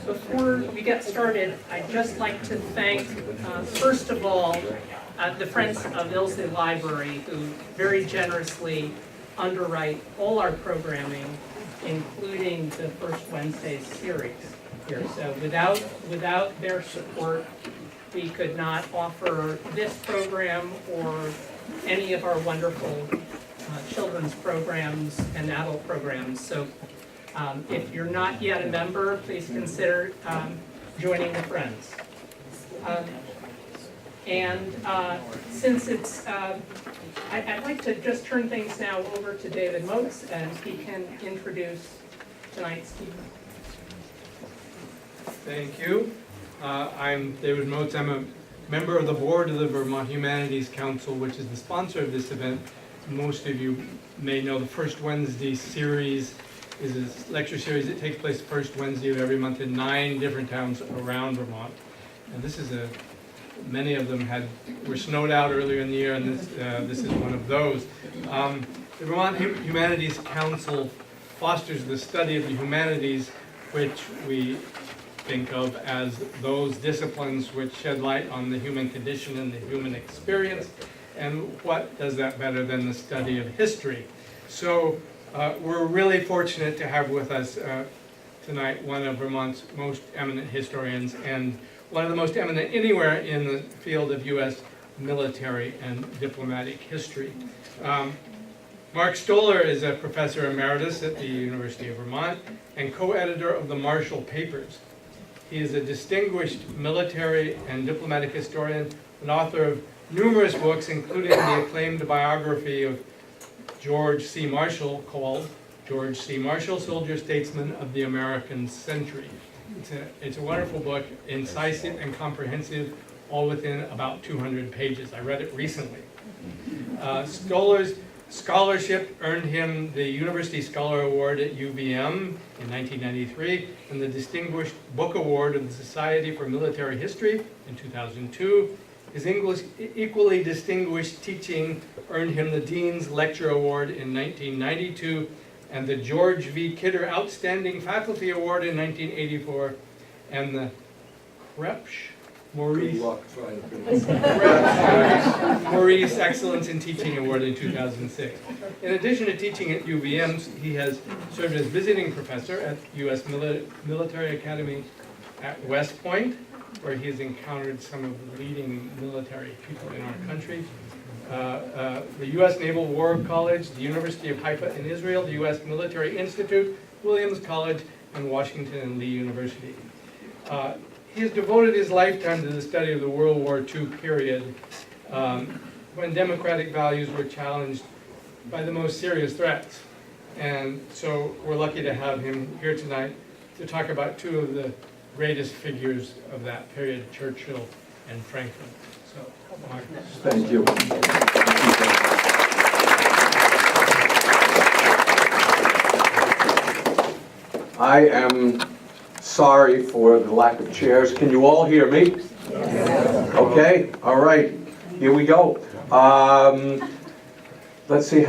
Before we get started, I'd just like to thank, first of all, the Friends of Ilsley Library, who very generously underwrite all our programming, including the First Wednesday series here. So without their support, we could not offer this program or any of our wonderful children's programs and adult programs. So if you're not yet a member, please consider joining the Friends. Since it's, I'd like to just turn things now over to David Moats, and he can introduce tonight's speaker. Thank you. I'm David Moats. I'm a member of the board of the Vermont Humanities Council, which is the sponsor of this event. Most of you may know the First Wednesday series is a lecture series that takes place the first Wednesday of every month in 9 different towns around Vermont. And this is many of them were snowed out earlier in the year, and this is one of those. The Vermont Humanities Council fosters the study of the humanities, which we think of as those disciplines which shed light on the human condition and the human experience. And what does that better than the study of history? So we're really fortunate to have with us tonight one of Vermont's most eminent historians and one of the most eminent anywhere in the field of U.S. military and diplomatic history. Mark Stoller is a professor emeritus at the University of Vermont and co-editor of the Marshall Papers. He is a distinguished military and diplomatic historian and author of numerous books, including the acclaimed biography of George C. Marshall called George C. Marshall, Soldier Statesman of the American Century. It's a wonderful book, incisive and comprehensive, all within about 200 pages. I read it recently. Stoller's scholarship earned him the University Scholar Award at UVM in 1993 and the Distinguished Book Award of the Society for Military History in 2002. His equally distinguished teaching earned him the Dean's Lecture Award in 1992 and the George V. Kidder Outstanding Faculty Award in 1984 and the Krebs Maurice Excellence in Teaching Award in 2006. In addition to teaching at UVM, he has served as visiting professor at U.S. Military Academy at West Point, where he has encountered some of the leading military people in our country. The U.S. Naval War College, the University of Haifa in Israel, the U.S. Military Institute, Williams College, and Washington and Lee University. He has devoted his lifetime to the study of the World War II period, when democratic values were challenged by the most serious threats. And so we're lucky to have him here tonight to talk about two of the greatest figures of that period, Churchill and Franklin. So, Mark. Thank you. I am sorry for the lack of chairs. Can you all hear me? Yes. Okay, all right, here we go. Let's see.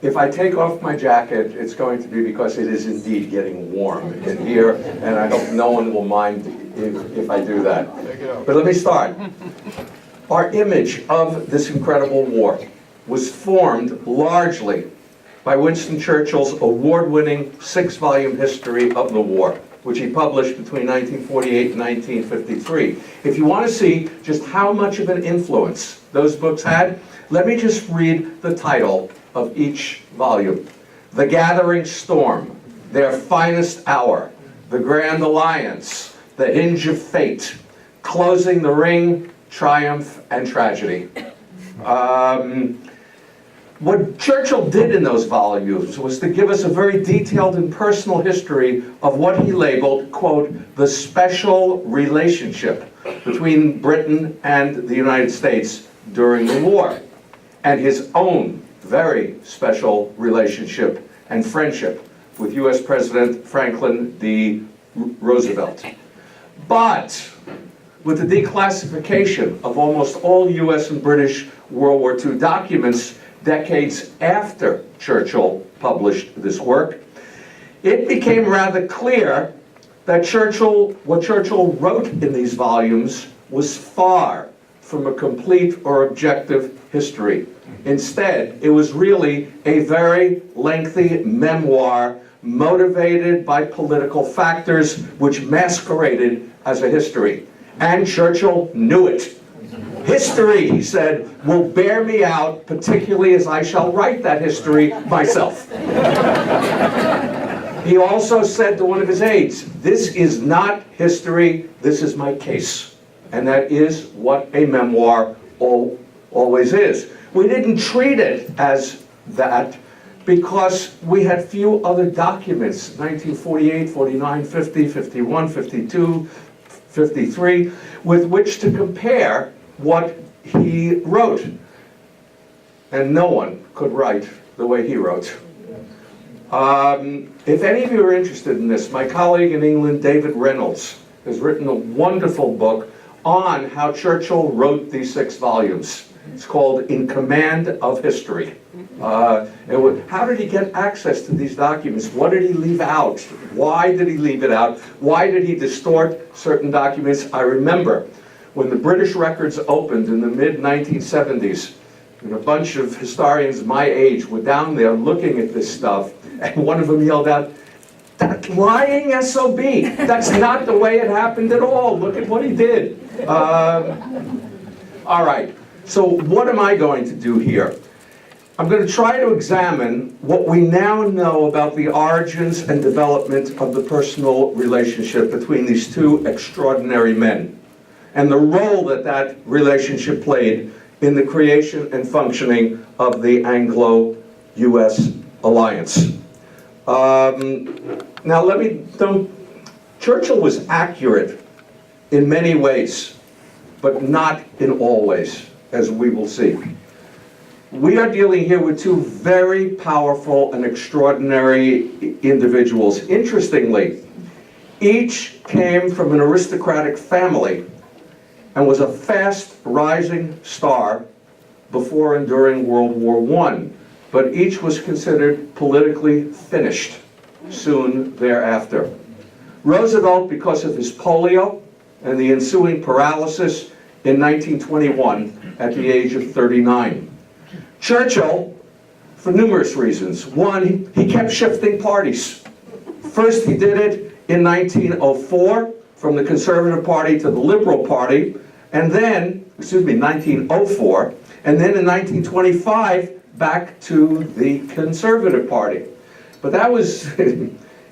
If I take off my jacket, it's going to be because it is indeed getting warm in here, and I hope no one will mind if I do that. But let me start. Our image of this incredible war was formed largely by Winston Churchill's award-winning 6-volume history of the war, which he published between 1948 and 1953. If you want to see just how much of an influence those books had, let me just read the title of each volume. The Gathering Storm, Their Finest Hour, The Grand Alliance, The Hinge of Fate, Closing the Ring, Triumph and Tragedy. What Churchill did in those volumes was to give us a very detailed and personal history of what he labeled, quote, the special relationship between Britain and the United States during the war, and his own very special relationship and friendship with U.S. President Franklin D. Roosevelt. But with the declassification of almost all U.S. and British World War II documents decades after Churchill published this work, it became rather clear that what Churchill wrote in these volumes was far from a complete or objective history. Instead, it was really a very lengthy memoir motivated by political factors which masqueraded as a history. And Churchill knew it. History, he said, will bear me out, particularly as I shall write that history myself. He also said to one of his aides, this is not history, this is my case. And that is what a memoir always is. We didn't treat it as that because we had few other documents, 1948, 49, 50, 51, 52, 53, with which to compare what he wrote. And no one could write the way he wrote. If any of you are interested in this, my colleague in England, David Reynolds, has written a wonderful book on how Churchill wrote these 6 volumes. It's called In Command of History. How did he get access to these documents? What did he leave out? Why did he leave it out? Why did he distort certain documents? I remember when the British records opened in the mid-1970s, and a bunch of historians my age were down there looking at this stuff, and one of them yelled out, "That lying SOB, that's not the way it happened at all. Look at what he did." All right, so what am I going to do here? I'm going to try to examine what we now know about the origins and development of the personal relationship between these two extraordinary men, and the role that that relationship played in the creation and functioning of the Anglo-US alliance. Now Churchill was accurate in many ways, but not in all ways, as we will see. We are dealing here with two very powerful and extraordinary individuals. Interestingly, each came from an aristocratic family and was a fast rising star before and during World War I, but each was considered politically finished soon thereafter. Roosevelt, because of his polio and the ensuing paralysis in 1921 at the age of 39. Churchill, for numerous reasons. One, he kept shifting parties. First he did it in 1904 from the Conservative Party to the Liberal Party, and then, 1904, and then in 1925 back to the Conservative Party. But that was,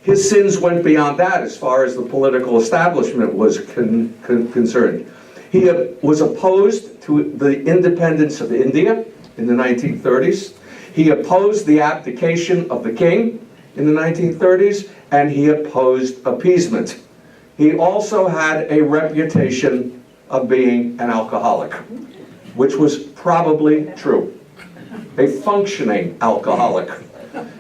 his sins went beyond that as far as the political establishment was concerned. He was opposed to the independence of India in the 1930s. He opposed the abdication of the king in the 1930s, and he opposed appeasement. He also had a reputation of being an alcoholic, which was probably true. A functioning alcoholic.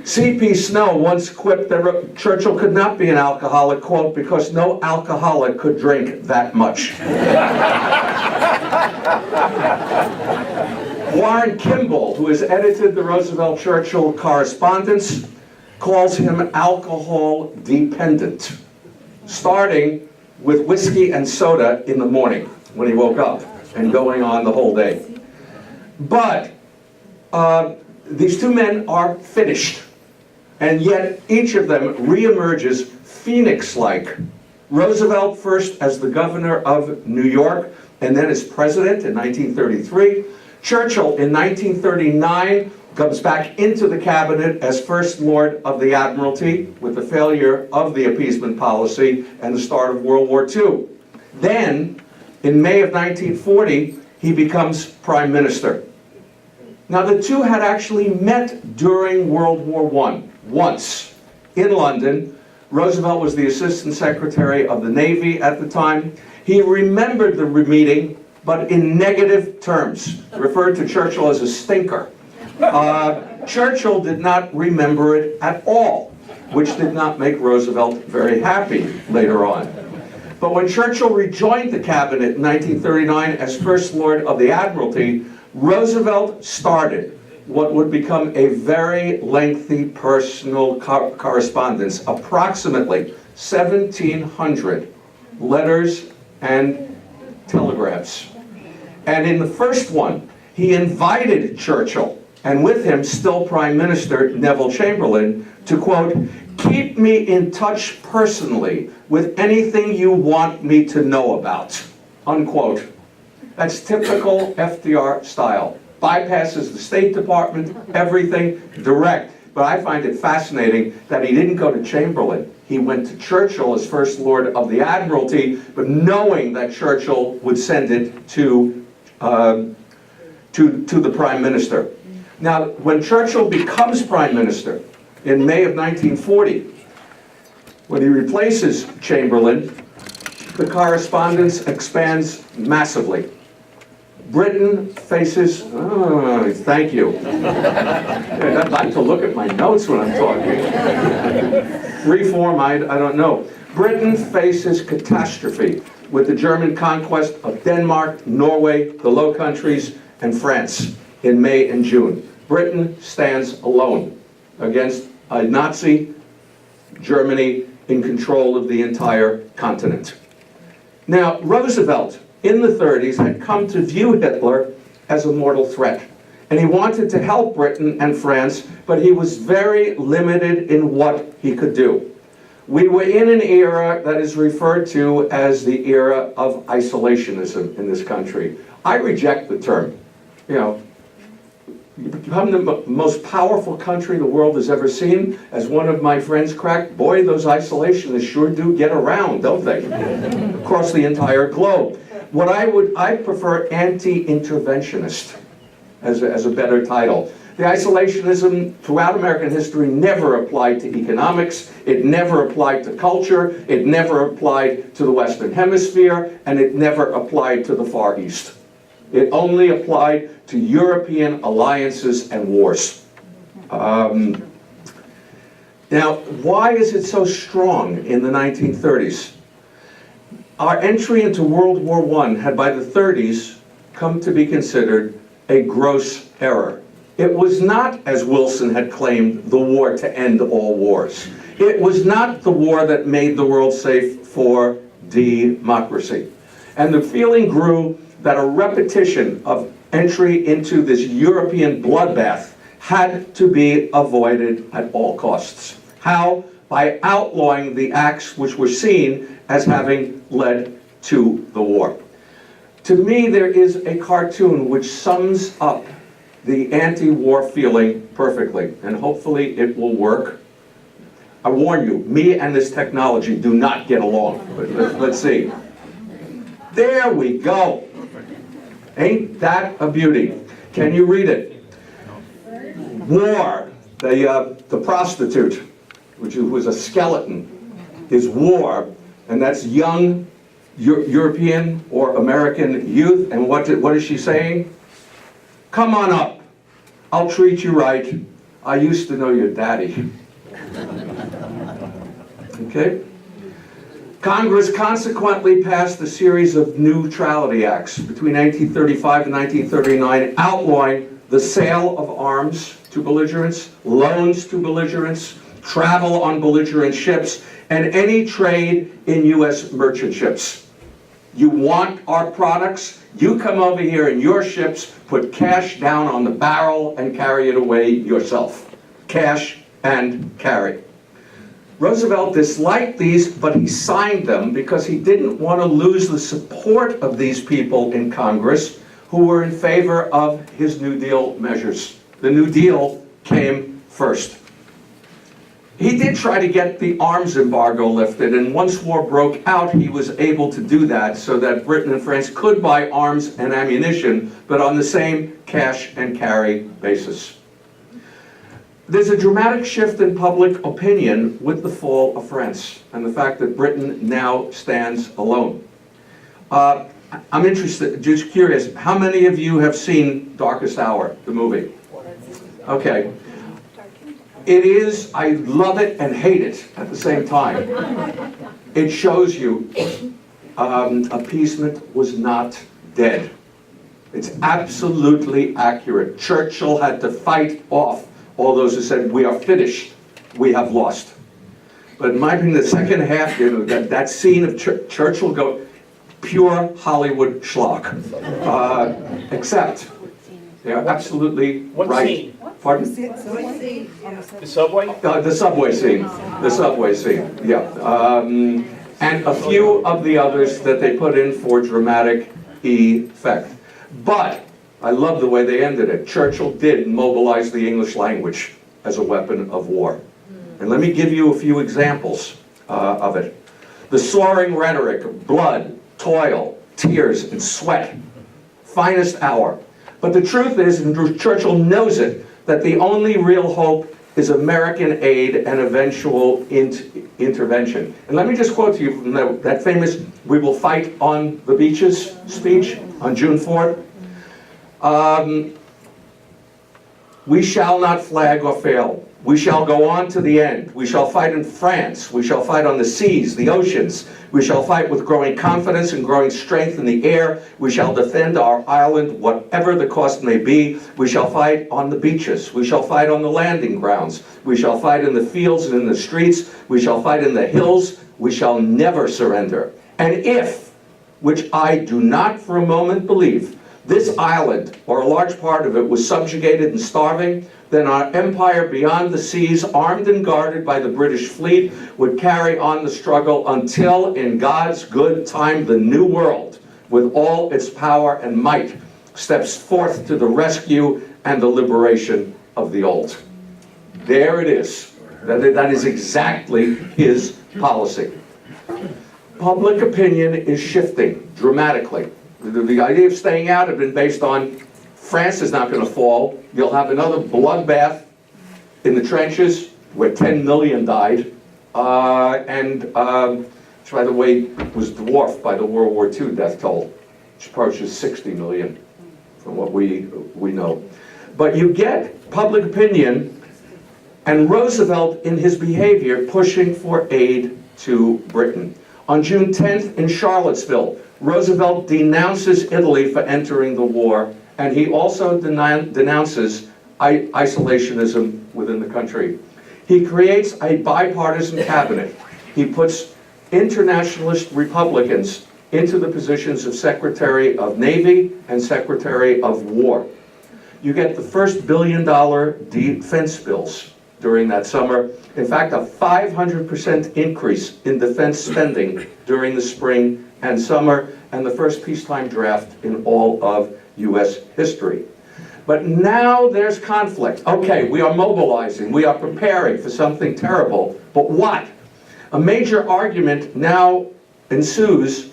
C.P. Snow once quipped that Churchill could not be an alcoholic, quote, because no alcoholic could drink that much. Warren Kimball, who has edited the Roosevelt-Churchill correspondence, calls him alcohol dependent, starting with whiskey and soda in the morning when he woke up and going on the whole day. But these two men are finished, and yet each of them reemerges phoenix-like. Roosevelt first as the governor of New York, and then as president in 1933. Churchill in 1939 comes back into the cabinet as First Lord of the Admiralty with the failure of the appeasement policy and the start of World War II. Then, in May of 1940, he becomes Prime Minister. Now, the two had actually met during World War I, once, in London. Roosevelt was the Assistant Secretary of the Navy at the time. He remembered the meeting, but in negative terms, referred to Churchill as a stinker. Churchill did not remember it at all, which did not make Roosevelt very happy later on. But when Churchill rejoined the cabinet in 1939 as First Lord of the Admiralty, Roosevelt started what would become a very lengthy personal correspondence, approximately 1,700 letters and telegrams. And in the first one, he invited Churchill, and with him still Prime Minister Neville Chamberlain, to quote, "Keep me in touch personally with anything you want me to know about," unquote. That's typical FDR style. Bypasses the State Department, everything, direct. But I find it fascinating that he didn't go to Chamberlain. He went to Churchill as First Lord of the Admiralty, but knowing that Churchill would send it to the Prime Minister. Now, when Churchill becomes Prime Minister in May of 1940, when he replaces Chamberlain, the correspondence expands massively. Britain faces, thank you. I'd like to look at my notes when I'm talking. Reform, I don't know. Britain faces catastrophe with the German conquest of Denmark, Norway, the Low Countries, and France in May and June. Britain stands alone against a Nazi Germany in control of the entire continent. Now, Roosevelt, in the 30s, had come to view Hitler as a mortal threat. And he wanted to help Britain and France, but he was very limited in what he could do. We were in an era that is referred to as the era of isolationism in this country. I reject the term. You know, you become the most powerful country the world has ever seen. As one of my friends cracked, boy, those isolationists sure do get around, don't they? Across the entire globe. I prefer anti-interventionist as a better title. The isolationism throughout American history never applied to economics, it never applied to culture, it never applied to the Western Hemisphere, and it never applied to the Far East. It only applied to European alliances and wars. Now, why is it so strong in the 1930s? Our entry into World War I had by the 30s come to be considered a gross error. It was not, as Wilson had claimed, the war to end all wars. It was not the war that made the world safe for democracy. And the feeling grew that a repetition of entry into this European bloodbath had to be avoided at all costs. How? By outlawing the acts which were seen as having led to the war. To me, there is a cartoon which sums up the anti-war feeling perfectly, and hopefully it will work. I warn you, me and this technology do not get along, but let's see. There we go. Ain't that a beauty? Can you read it? War, the prostitute, which was a skeleton, is war, and that's young European or American youth. And what is she saying? Come on up. I'll treat you right. I used to know your daddy. Okay? Congress consequently passed a series of neutrality acts between 1935 and 1939, outlawing the sale of arms to belligerents, loans to belligerents, travel on belligerent ships, and any trade in U.S. merchant ships. You want our products? You come over here in your ships, put cash down on the barrel, and carry it away yourself. Cash and carry. Roosevelt disliked these, but he signed them because he didn't want to lose the support of these people in Congress who were in favor of his New Deal measures. The New Deal came first. He did try to get the arms embargo lifted, and once war broke out, he was able to do that so that Britain and France could buy arms and ammunition, but on the same cash and carry basis. There's a dramatic shift in public opinion with the fall of France and the fact that Britain now stands alone. I'm interested, just curious, how many of you have seen Darkest Hour, the movie? Okay. It is, I love it and hate it at the same time. It shows you appeasement was not dead. It's absolutely accurate. Churchill had to fight off all those who said, we are finished, we have lost. But in my opinion, the second half, that scene of Churchill go, pure Hollywood schlock. Except, they're absolutely What right. scene? Pardon? The subway? The subway scene, yeah. And a few of the others that they put in for dramatic effect. But I love the way they ended it. Churchill did mobilize the English language as a weapon of war. And let me give you a few examples of it. The soaring rhetoric of blood, toil, tears, and sweat. Finest hour. But the truth is, and Churchill knows it, that the only real hope is American aid and eventual intervention. And let me just quote to you from that famous "We will fight on the beaches" speech on June 4th. We shall not flag or fail. We shall go on to the end. We shall fight in France. We shall fight on the seas, the oceans. We shall fight with growing confidence and growing strength in the air. We shall defend our island, whatever the cost may be. We shall fight on the beaches. We shall fight on the landing grounds. We shall fight in the fields and in the streets. We shall fight in the hills. We shall never surrender. And if, which I do not for a moment believe, this island, or a large part of it, was subjugated and starving, then our empire beyond the seas, armed and guarded by the British fleet, would carry on the struggle until, in God's good time, the new world, with all its power and might, steps forth to the rescue and the liberation of the old. There it is. That is exactly his policy. Public opinion is shifting dramatically. The idea of staying out had been based on France is not going to fall. You'll have another bloodbath in the trenches where 10 million died, which, by the way, was dwarfed by the World War II death toll, which approaches 60 million from what we know. But you get public opinion and Roosevelt in his behavior pushing for aid to Britain. On June 10th in Charlottesville, Roosevelt denounces Italy for entering the war, and he also denounces isolationism within the country. He creates a bipartisan cabinet. He puts internationalist Republicans into the positions of Secretary of Navy and Secretary of War. You get the first $1 billion defense bills during that summer. In fact, a 500% increase in defense spending during the spring and summer, and the first peacetime draft in all of U.S. history. But now there's conflict. Okay, we are mobilizing, we are preparing for something terrible, but what? A major argument now ensues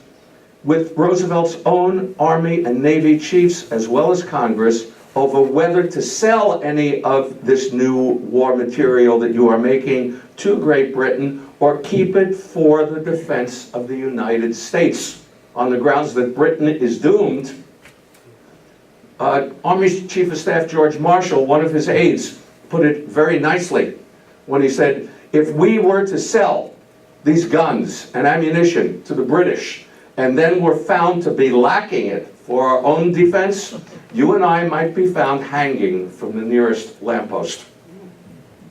with Roosevelt's own Army and Navy chiefs, as well as Congress, over whether to sell any of this new war material that you are making to Great Britain or keep it for the defense of the United States on the grounds that Britain is doomed. Army Chief of Staff George Marshall, one of his aides, put it very nicely when he said, if we were to sell these guns and ammunition to the British and then were found to be lacking it for our own defense, you and I might be found hanging from the nearest lamppost,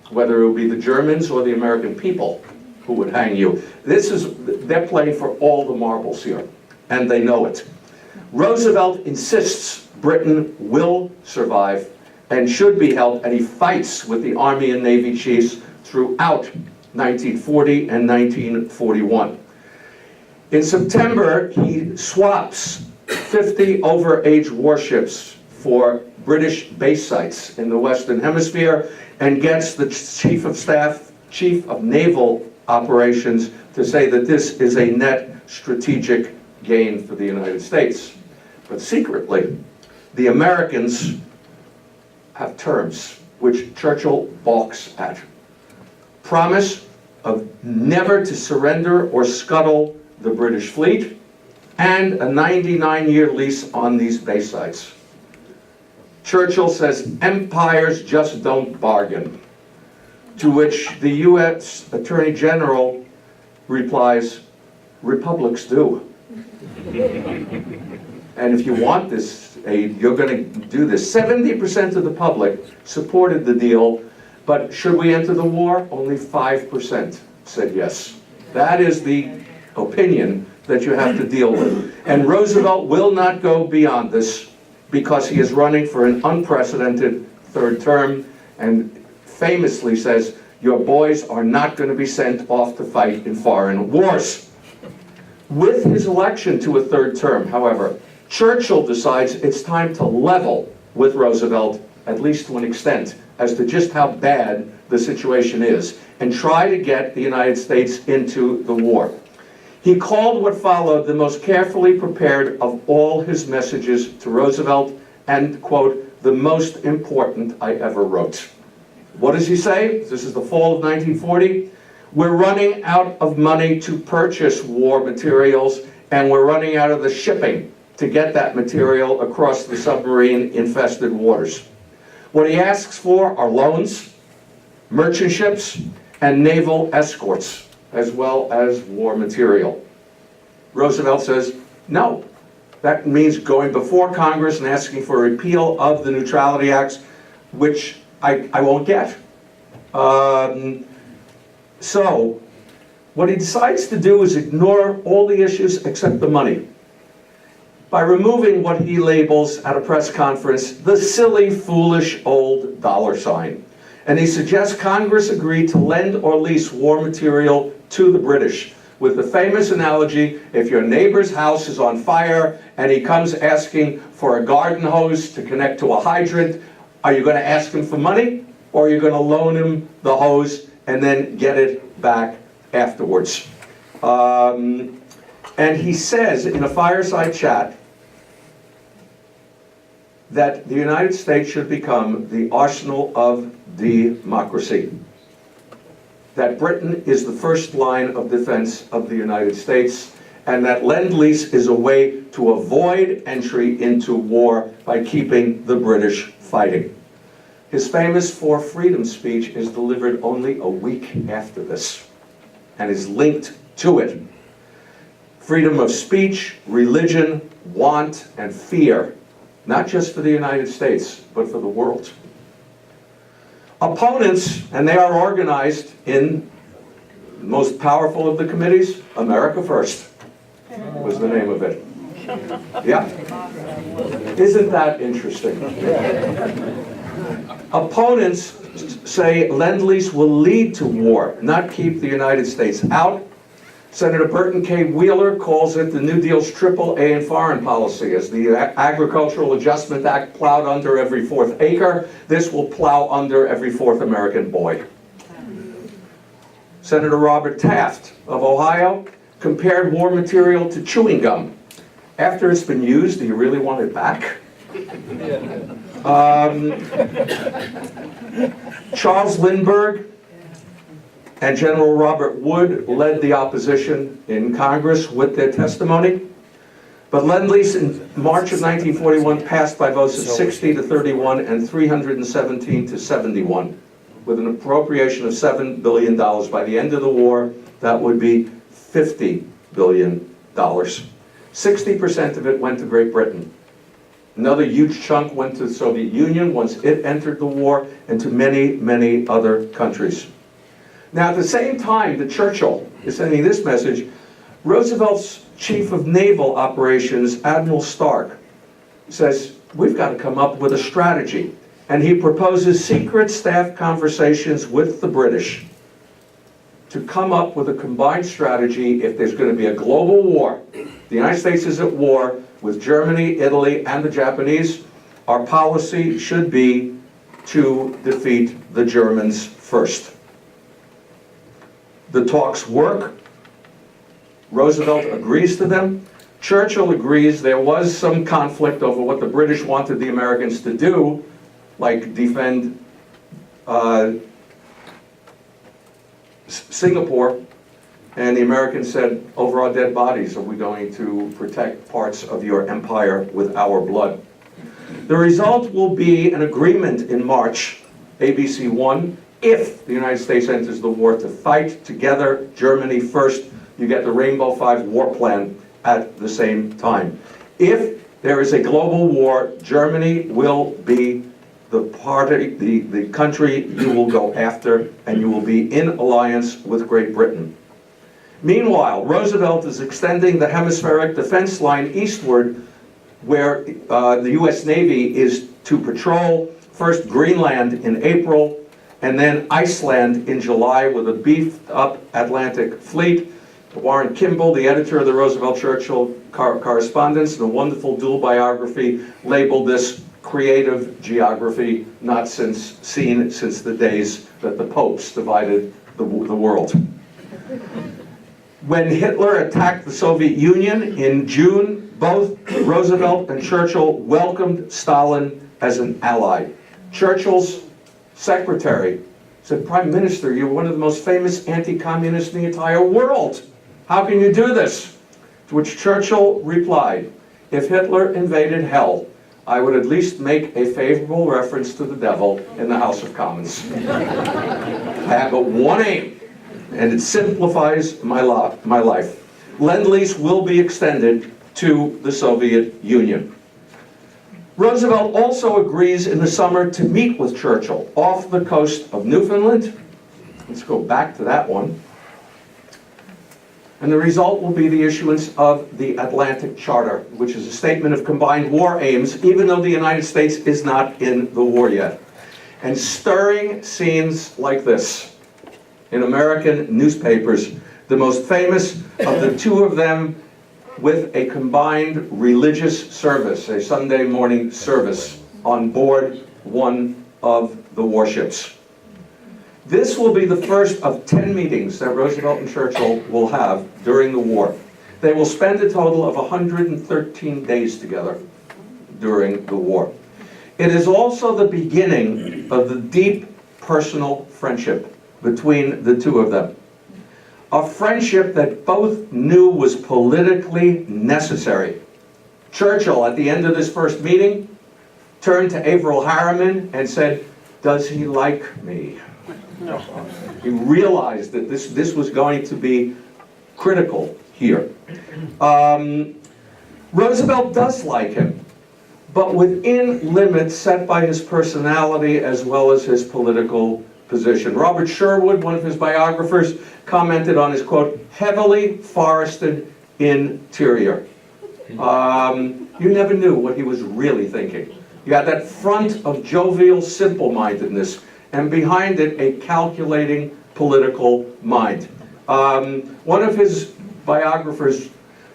whether it would be the Germans or the American people who would hang you. They're playing for all the marbles here, and they know it. Roosevelt insists Britain will survive and should be helped, and he fights with the Army and Navy chiefs throughout 1940 and 1941. In September, he swaps 50 overage warships for British base sites in the Western Hemisphere and gets the Chief of Staff, Chief of Naval Operations to say that this is a net strategic gain for the United States. But secretly, the Americans have terms which Churchill balks at. Promise of never to surrender or scuttle the British fleet, and a 99-year lease on these base sites. Churchill says, empires just don't bargain. To which the U.S. Attorney General replies, republics do. and if you want this aid, you're going to do this. 70% of the public supported the deal, but should we enter the war? Only 5% said yes. That is the opinion that you have to deal with. And Roosevelt will not go beyond this because he is running for an unprecedented third term and famously says, your boys are not going to be sent off to fight in foreign wars. With his election to a third term, however, Churchill decides it's time to level with Roosevelt, at least to an extent, as to just how bad the situation is, and try to get the United States into the war. He called what followed the most carefully prepared of all his messages to Roosevelt and, quote, the most important I ever wrote. What does he say? This is the fall of 1940. We're running out of money to purchase war materials, and we're running out of the shipping to get that material across the submarine-infested waters. What he asks for are loans, merchant ships, and naval escorts, as well as war material. Roosevelt says, no. That means going before Congress and asking for a repeal of the Neutrality Acts, which I won't get. So, what he decides to do is ignore all the issues except the money, by removing what he labels at a press conference, the silly, foolish, old dollar sign. And he suggests Congress agree to lend or lease war material to the British, with the famous analogy, if your neighbor's house is on fire and he comes asking for a garden hose to connect to a hydrant, are you going to ask him for money, or are you going to loan him the hose and then get it back afterwards? And he says in a fireside chat that the United States should become the arsenal of democracy. That Britain is the first line of defense of the United States, and that Lend-Lease is a way to avoid entry into war by keeping the British fighting. His famous For Freedom speech is delivered only a week after this, and is linked to it. Freedom of speech, religion, want, and fear, not just for the United States, but for the world. Opponents, and they are organized in the most powerful of the committees, America First was the name of it. Yeah. Isn't that interesting? Opponents say Lend-Lease will lead to war, not keep the United States out. Senator Burton K. Wheeler calls it the New Deal's AAA in foreign policy. As the Agricultural Adjustment Act plowed under every fourth acre, this will plow under every fourth American boy. Senator Robert Taft of Ohio compared war material to chewing gum. After it's been used, do you really want it back? Charles Lindbergh and General Robert Wood led the opposition in Congress with their testimony. But Lend-Lease in March of 1941 passed by votes of 60 to 31 and 317 to 71, with an appropriation of $7 billion. By the end of the war, that would be $50 billion. 60% of it went to Great Britain. Another huge chunk went to the Soviet Union once it entered the war, and to many, many other countries. Now, at the same time that Churchill is sending this message, Roosevelt's chief of naval operations, Admiral Stark, says, we've got to come up with a strategy. And he proposes secret staff conversations with the British to come up with a combined strategy if there's going to be a global war. The United States is at war with Germany, Italy, and the Japanese. Our policy should be to defeat the Germans first. The talks work. Roosevelt agrees to them. Churchill agrees. There was some conflict over what the British wanted the Americans to do, like defend Singapore. And the Americans said, over our dead bodies are we going to protect parts of your empire with our blood. The result will be an agreement in March, ABC 1, if the United States enters the war to fight together, Germany first. You get the Rainbow Five war plan at the same time. If there is a global war, Germany will be the party, the country you will go after, and you will be in alliance with Great Britain. Meanwhile, Roosevelt is extending the hemispheric defense line eastward, where the US Navy is to patrol first Greenland in April, and then Iceland in July with a beefed up Atlantic fleet. Warren Kimball, the editor of the Roosevelt-Churchill Correspondence, in a wonderful dual biography, labeled this creative geography not seen since the days that the popes divided the world. When Hitler attacked the Soviet Union in June, both Roosevelt and Churchill welcomed Stalin as an ally. Churchill's secretary said, "Prime Minister, you're one of the most famous anti-communists in the entire world. How can you do this?" To which Churchill replied, "If Hitler invaded hell, I would at least make a favorable reference to the devil in the House of Commons. I have but one aim, and it simplifies my life. Lend-Lease will be extended to the Soviet Union." Roosevelt also agrees in the summer to meet with Churchill off the coast of Newfoundland. Let's go back to that one. And the result will be the issuance of the Atlantic Charter, which is a statement of combined war aims, even though the United States is not in the war yet. And stirring scenes like this in American newspapers, the most famous of the two of them with a combined religious service, a Sunday morning service on board one of the warships. This will be the first of 10 meetings that Roosevelt and Churchill will have during the war. They will spend a total of 113 days together during the war. It is also the beginning of the deep personal friendship between the two of them. A friendship that both knew was politically necessary. Churchill, at the end of this first meeting, turned to Averell Harriman and said, "Does he like me?" He realized that this was going to be critical here. Roosevelt does like him, but within limits set by his personality as well as his political position. Robert Sherwood, one of his biographers, commented on his, quote, "heavily forested interior." You never knew what he was really thinking. You had that front of jovial simple-mindedness, and behind it, a calculating political mind. One of his biographers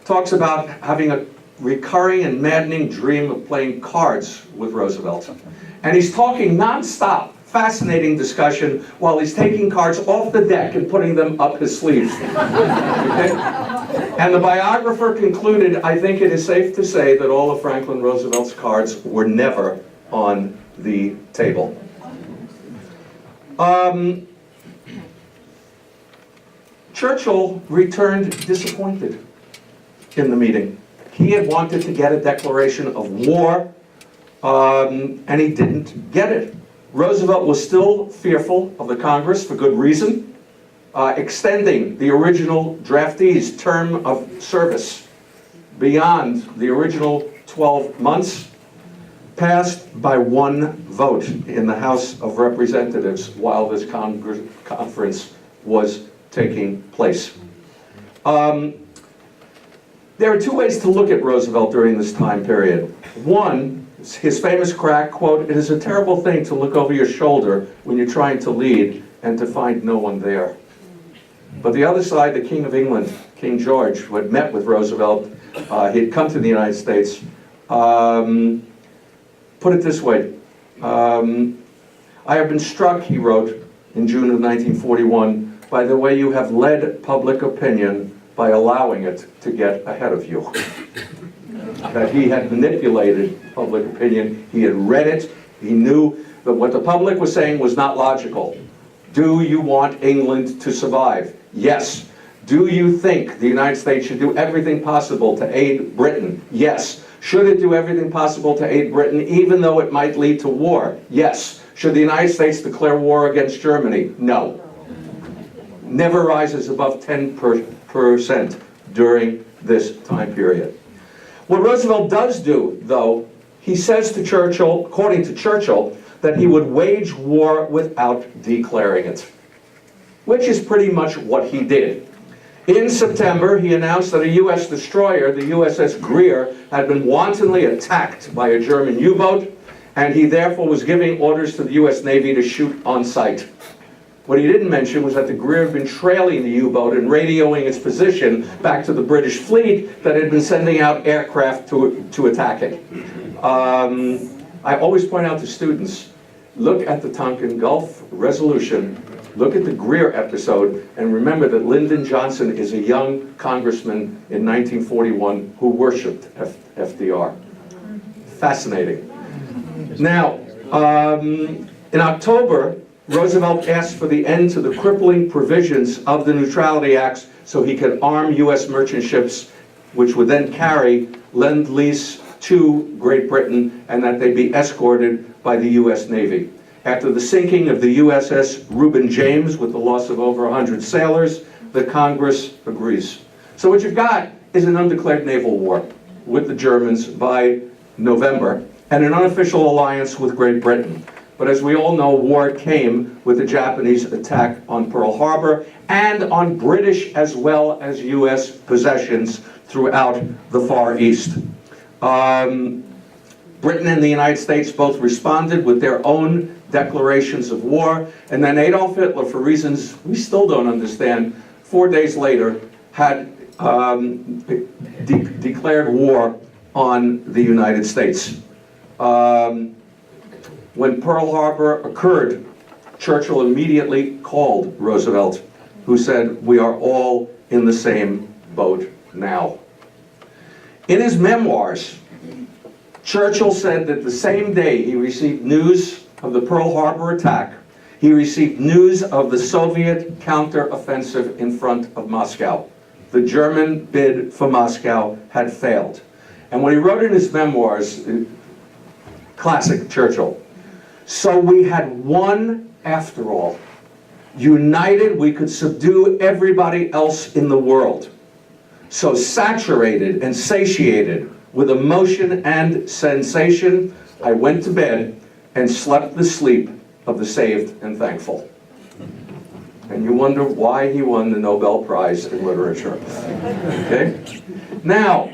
talks about having a recurring and maddening dream of playing cards with Roosevelt. And he's talking nonstop, fascinating discussion, while he's taking cards off the deck and putting them up his sleeve. Okay? And the biographer concluded, "I think it is safe to say that all of Franklin Roosevelt's cards were never on the table." Churchill returned disappointed in the meeting. He had wanted to get a declaration of war, and he didn't get it. Roosevelt was still fearful of the Congress for good reason, extending the original draftee's term of service beyond the original 12 months, passed by one vote in the House of Representatives while this conference was taking place. There are two ways to look at Roosevelt during this time period. One, his famous crack, quote, "It is a terrible thing to look over your shoulder when you're trying to lead and to find no one there." But the other side, the King of England, King George, who had met with Roosevelt, he had come to the United States, put it this way, "I have been struck," he wrote in June of 1941, "by the way you have led public opinion by allowing it to get ahead of you." That he had manipulated public opinion, he had read it, he knew that what the public was saying was not logical. Do you want England to survive? Yes. Do you think the United States should do everything possible to aid Britain? Yes. Should it do everything possible to aid Britain, even though it might lead to war? Yes. Should the United States declare war against Germany? No. Never rises above 10% during this time period. What Roosevelt does do, though, he says to Churchill, according to Churchill, that he would wage war without declaring it, which is pretty much what he did. In September, he announced that a U.S. destroyer, the USS Greer, had been wantonly attacked by a German U-boat, and he therefore was giving orders to the U.S. Navy to shoot on sight. What he didn't mention was that the Greer had been trailing the U-boat and radioing its position back to the British fleet that had been sending out aircraft to attack it. I always point out to students, look at the Tonkin Gulf resolution, look at the Greer episode, and remember that Lyndon Johnson is a young congressman in 1941 who worshipped FDR. Fascinating. Now, in October, Roosevelt asked for the end to the crippling provisions of the Neutrality Acts so he could arm U.S. merchant ships, which would then carry Lend-Lease to Great Britain, and that they be escorted by the U.S. Navy. After the sinking of the USS Reuben James with the loss of over 100 sailors, the Congress agrees. So what you've got is an undeclared naval war with the Germans by November, and an unofficial alliance with Great Britain. But as we all know, war came with the Japanese attack on Pearl Harbor and on British as well as U.S. possessions throughout the Far East. Britain and the United States both responded with their own declarations of war, and then Adolf Hitler, for reasons we still don't understand, 4 days later had declared war on the United States. When Pearl Harbor occurred, Churchill immediately called Roosevelt, who said, "We are all in the same boat now." In his memoirs, Churchill said that the same day he received news of the Pearl Harbor attack, he received news of the Soviet counteroffensive in front of Moscow. The German bid for Moscow had failed. And what he wrote in his memoirs, classic Churchill, "So we had won after all. United, we could subdue everybody else in the world. So saturated and satiated with emotion and sensation, I went to bed and slept the sleep of the saved and thankful." And you wonder why he won the Nobel Prize in Literature. Okay? Now,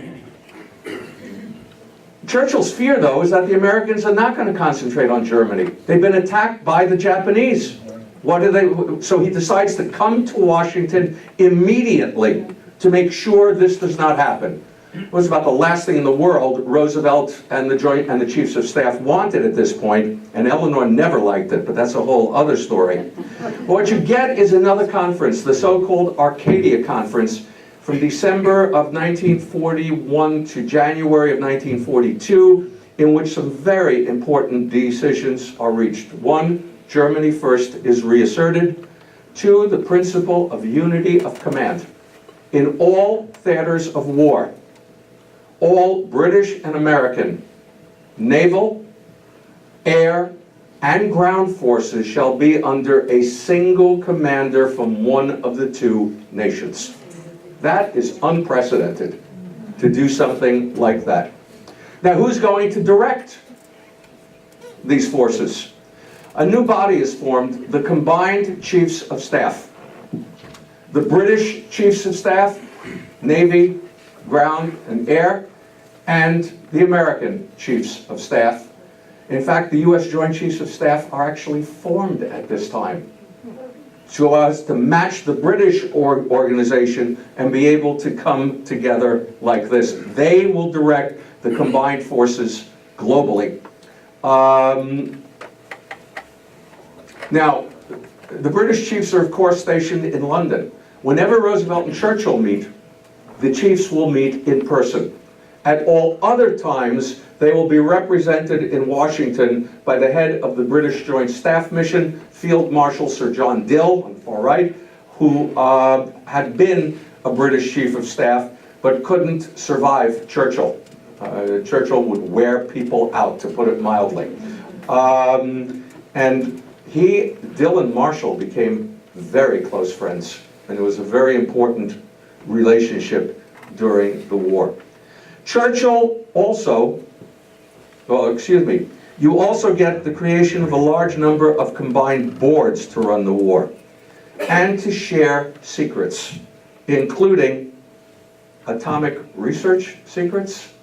Churchill's fear, though, is that the Americans are not going to concentrate on Germany. They've been attacked by the Japanese. So he decides to come to Washington immediately to make sure this does not happen. It was about the last thing in the world Roosevelt and the Chiefs of Staff wanted at this point, and Eleanor never liked it, but that's a whole other story. But what you get is another conference, the so-called Arcadia Conference, from December of 1941 to January of 1942, in which some very important decisions are reached. 1, Germany first is reasserted. 2, the principle of unity of command. In all theaters of war, all British and American naval, air, and ground forces shall be under a single commander from one of the two nations. That is unprecedented, to do something like that. Now, who's going to direct these forces? A new body is formed, the Combined Chiefs of Staff. The British Chiefs of Staff, Navy, Ground, and Air, and the American Chiefs of Staff. In fact, the U.S. Joint Chiefs of Staff are actually formed at this time so as to match the British organization and be able to come together like this. They will direct the combined forces globally. Now, the British chiefs are, of course, stationed in London. Whenever Roosevelt and Churchill meet, the chiefs will meet in person. At all other times, they will be represented in Washington by the head of the British Joint Staff Mission, Field Marshal Sir John Dill, on the far right, who had been a British Chief of Staff, but couldn't survive Churchill. Churchill would wear people out, to put it mildly. And Dill and Marshall became very close friends, and it was a very important relationship during the war. Churchill also, you also get the creation of a large number of combined boards to run the war and to share secrets, including atomic research secrets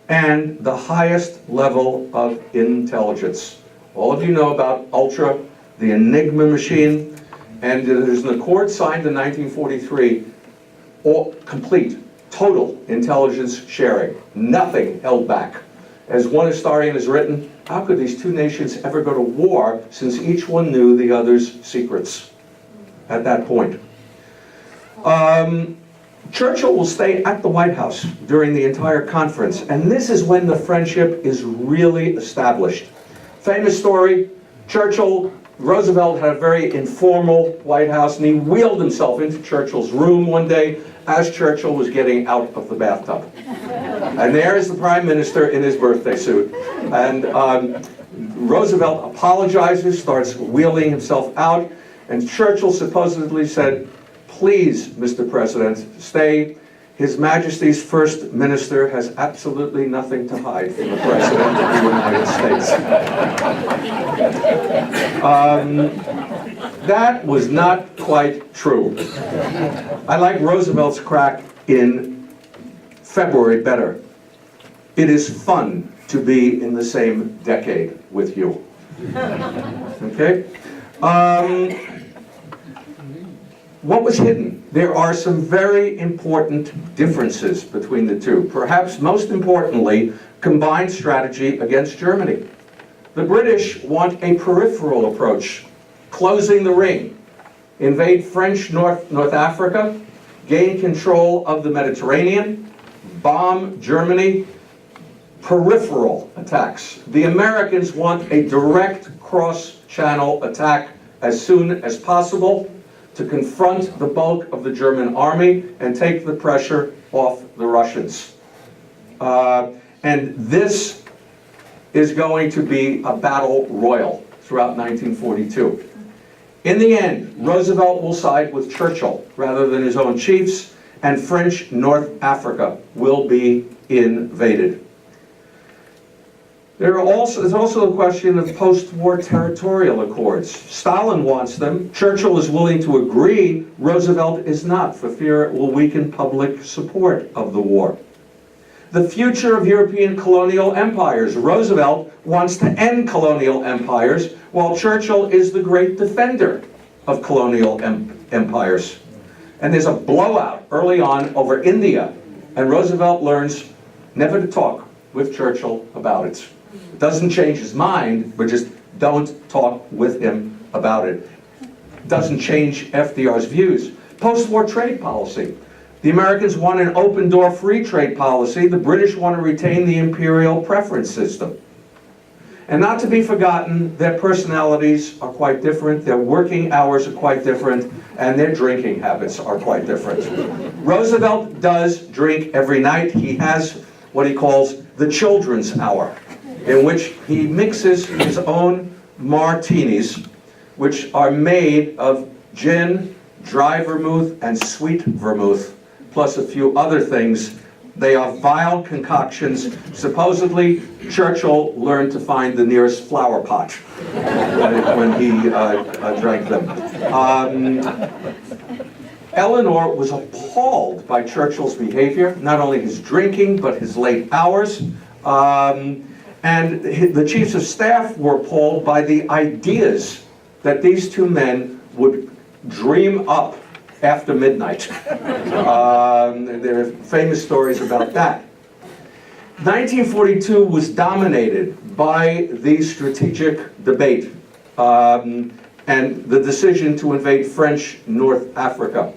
and the highest level of intelligence. All of you know about Ultra, the Enigma machine, and there's an accord signed in 1943, all complete, total intelligence sharing, nothing held back. As one historian has written, how could these two nations ever go to war since each one knew the other's secrets at that point? Churchill will stay at the White House during the entire conference, and this is when the friendship is really established. Famous story, Roosevelt had a very informal White House, and he wheeled himself into Churchill's room one day as Churchill was getting out of the bathtub. And there is the Prime Minister in his birthday suit. And Roosevelt apologizes, starts wheeling himself out, and Churchill supposedly said, "Please, Mr. President, stay. His Majesty's First Minister has absolutely nothing to hide from the President of the United States." That was not quite true. I like Roosevelt's crack in February better. It is fun to be in the same decade with you. Okay? What was hidden? There are some very important differences between the two. Perhaps most importantly, combined strategy against Germany. The British want a peripheral approach, closing the ring, invade French North Africa, gain control of the Mediterranean, bomb Germany, peripheral attacks. The Americans want a direct cross-channel attack as soon as possible to confront the bulk of the German army and take the pressure off the Russians. And this is going to be a battle royal throughout 1942. In the end, Roosevelt will side with Churchill rather than his own chiefs, and French North Africa will be invaded. There's also the question of post-war territorial accords. Stalin wants them. Churchill is willing to agree. Roosevelt is not, for fear it will weaken public support of the war. The future of European colonial empires. Roosevelt wants to end colonial empires, while Churchill is the great defender of colonial empires. And there's a blowout early on over India, and Roosevelt learns never to talk with Churchill about it. It doesn't change his mind, but just don't talk with him about it. Doesn't change FDR's views. Post-war trade policy. The Americans want an open-door free trade policy. The British want to retain the imperial preference system. And not to be forgotten, their personalities are quite different, their working hours are quite different, and their drinking habits are quite different. Roosevelt does drink every night. He has what he calls the children's hour, in which he mixes his own martinis, which are made of gin, dry vermouth, and sweet vermouth, plus a few other things. They are vile concoctions. Supposedly, Churchill learned to find the nearest flower pot when he drank them. Eleanor was appalled by Churchill's behavior, not only his drinking, but his late hours. And the chiefs of staff were appalled by the ideas that these two men would dream up after midnight. There are famous stories about that. 1942 was dominated by the strategic debate and the decision to invade French North Africa.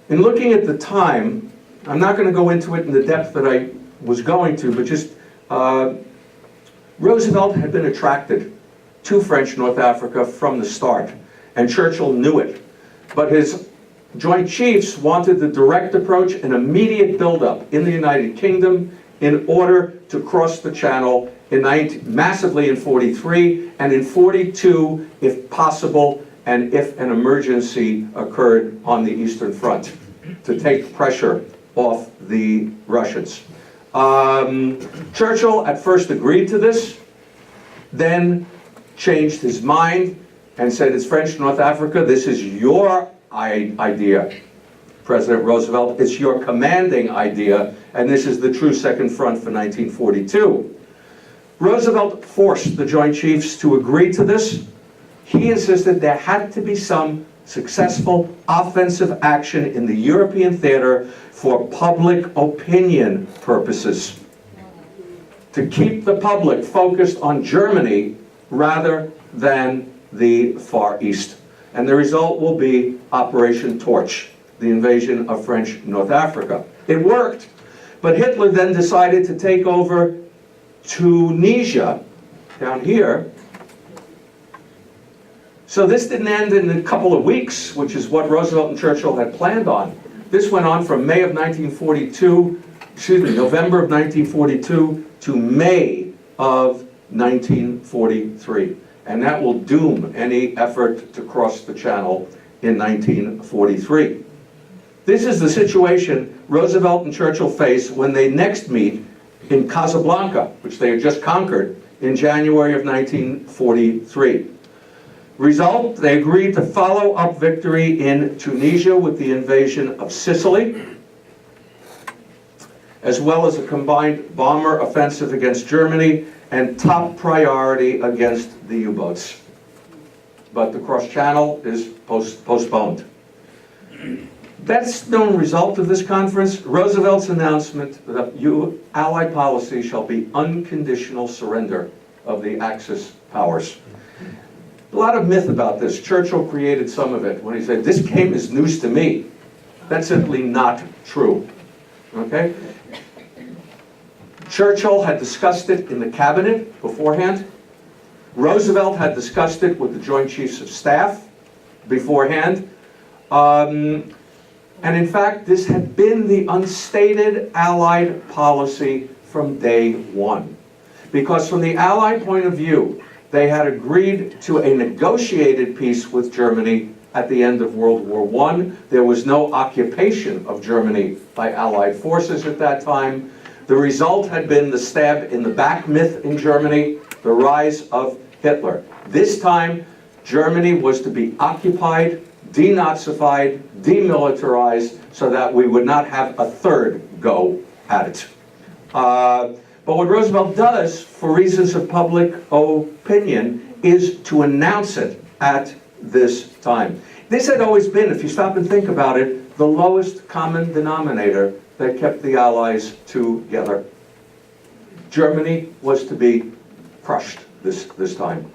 In looking at the time, I'm not going to go into it in the depth that I was going to, but just Roosevelt had been attracted to French North Africa from the start, and Churchill knew it. But his Joint Chiefs wanted the direct approach and immediate buildup in the United Kingdom in order to cross the Channel massively in 43 and in 42 if possible, and if an emergency occurred on the Eastern Front, to take pressure off the Russians. Churchill at first agreed to this, then changed his mind and said, it's French North Africa, this is your idea, President Roosevelt, it's your commanding idea, and this is the true Second Front for 1942. Roosevelt forced the Joint Chiefs to agree to this. He insisted there had to be some successful offensive action in the European theater for public opinion purposes, to keep the public focused on Germany rather than the Far East. And the result will be Operation Torch, the invasion of French North Africa. It worked, but Hitler then decided to take over Tunisia, down here. So this didn't end in a couple of weeks, which is what Roosevelt and Churchill had planned on. This went on from November of 1942 to May of 1943. And that will doom any effort to cross the channel in 1943. This is the situation Roosevelt and Churchill face when they next meet in Casablanca, which they had just conquered in January of 1943. Result, they agreed to follow up victory in Tunisia with the invasion of Sicily, as well as a combined bomber offensive against Germany and top priority against the U-boats. But the cross-channel is postponed. Best known result of this conference, Roosevelt's announcement that Allied policy shall be unconditional surrender of the Axis powers. A lot of myth about this. Churchill created some of it when he said, this came as news to me. That's simply not true. Okay? Churchill had discussed it in the cabinet beforehand. Roosevelt had discussed it with the Joint Chiefs of Staff beforehand. And in fact, this had been the unstated Allied policy from day one. Because from the Allied point of view, they had agreed to a negotiated peace with Germany at the end of World War I. There was no occupation of Germany by Allied forces at that time. The result had been the stab in the back myth in Germany, the rise of Hitler. This time, Germany was to be occupied, denazified, demilitarized, so that we would not have a third go at it. But what Roosevelt does, for reasons of public opinion, is to announce it at this time. This had always been, if you stop and think about it, the lowest common denominator that kept the Allies together. Germany was to be crushed this time.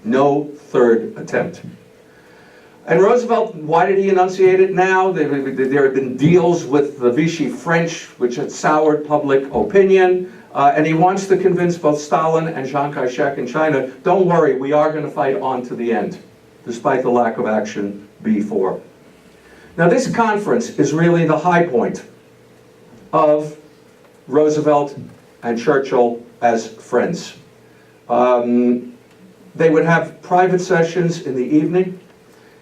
No third attempt. And Roosevelt, why did he enunciate it now? There had been deals with the Vichy French, which had soured public opinion, and he wants to convince both Stalin and Chiang Kai-shek in China, don't worry, we are going to fight on to the end, despite the lack of action before. Now this conference is really the high point of Roosevelt and Churchill as friends. They would have private sessions in the evening,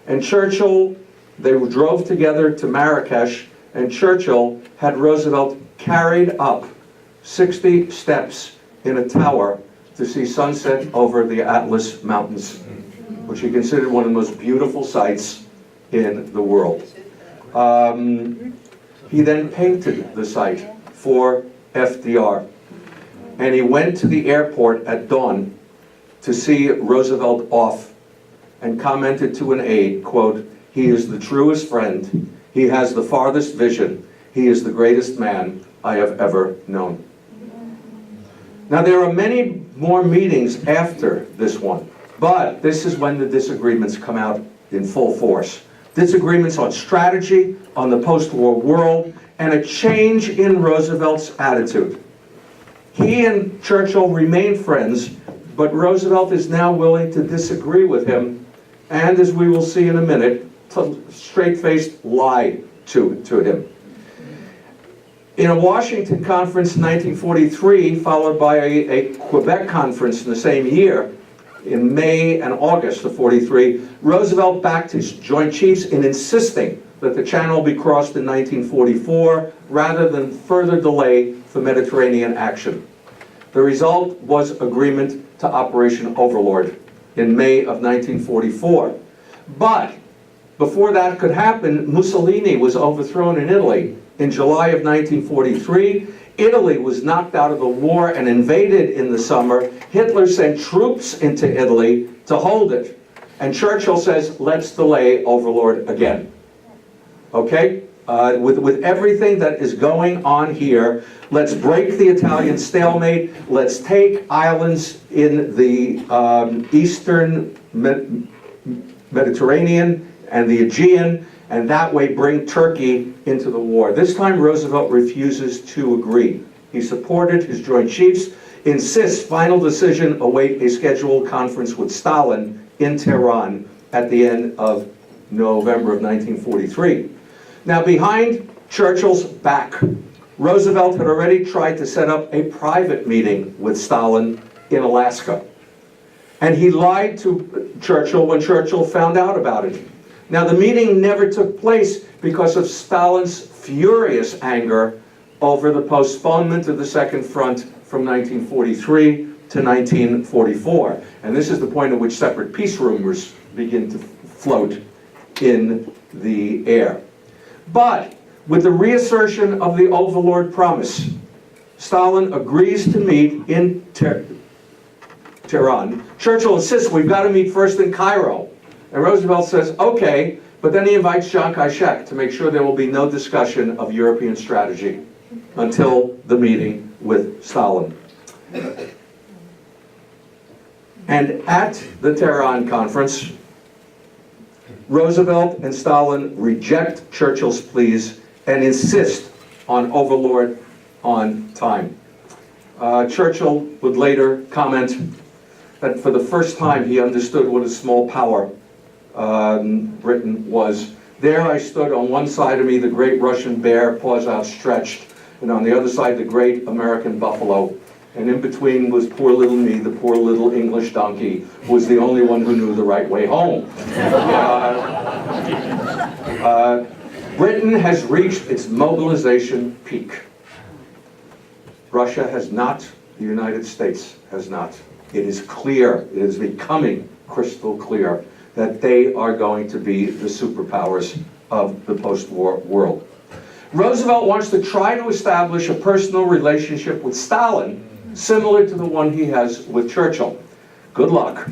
and Churchill, they drove together to Marrakesh, and Churchill had Roosevelt carried up 60 steps in a tower to see sunset over the Atlas Mountains, which he considered one of the most beautiful sights in the world. He then painted the site for FDR, and he went to the airport at dawn to see Roosevelt off, and commented to an aide, quote, "He is the truest friend, he has the farthest vision, he is the greatest man I have ever known." Now there are many more meetings after this one, but this is when the disagreements come out in full force. Disagreements on strategy, on the post-war world, and a change in Roosevelt's attitude. He and Churchill remain friends, but Roosevelt is now willing to disagree with him, and as we will see in a minute, straight-faced lie to him. In a Washington conference in 1943, followed by a Quebec conference in the same year, in May and August of '43, Roosevelt backed his Joint Chiefs in insisting that the Channel be crossed in 1944 rather than further delay for Mediterranean action. The result was agreement to Operation Overlord in May of 1944. But before that could happen, Mussolini was overthrown in Italy in July of 1943. Italy was knocked out of the war and invaded in the summer. Hitler sent troops into Italy to hold it. And Churchill says, let's delay Overlord again. Okay? With everything that is going on here, let's break the Italian stalemate. Let's take islands in the eastern Mediterranean and the Aegean, and that way bring Turkey into the war. This time Roosevelt refuses to agree. He supported his Joint Chiefs, insists final decision await a scheduled conference with Stalin in Tehran at the end of November of 1943. Now behind Churchill's back, Roosevelt had already tried to set up a private meeting with Stalin in Alaska. And he lied to Churchill when Churchill found out about it. Now the meeting never took place because of Stalin's furious anger over the postponement of the Second Front from 1943 to 1944. And this is the point at which separate peace rumors begin to float in the air. But with the reassertion of the Overlord promise, Stalin agrees to meet in Tehran. Churchill insists we've got to meet first in Cairo. And Roosevelt says, okay, but then he invites Chiang Kai-shek to make sure there will be no discussion of European strategy until the meeting with Stalin. And at the Tehran conference, Roosevelt and Stalin reject Churchill's pleas and insist on Overlord on time. Churchill would later comment that for the first time he understood what a small power Britain was. There I stood, on one side of me the great Russian bear, paws outstretched, and on the other side the great American buffalo. And in between was poor little me, the poor little English donkey, who was the only one who knew the right way home. Britain has reached its mobilization peak. Russia has not, the United States has not. It is clear, it is becoming crystal clear that they are going to be the superpowers of the post-war world. Roosevelt wants to try to establish a personal relationship with Stalin similar to the one he has with Churchill. Good luck.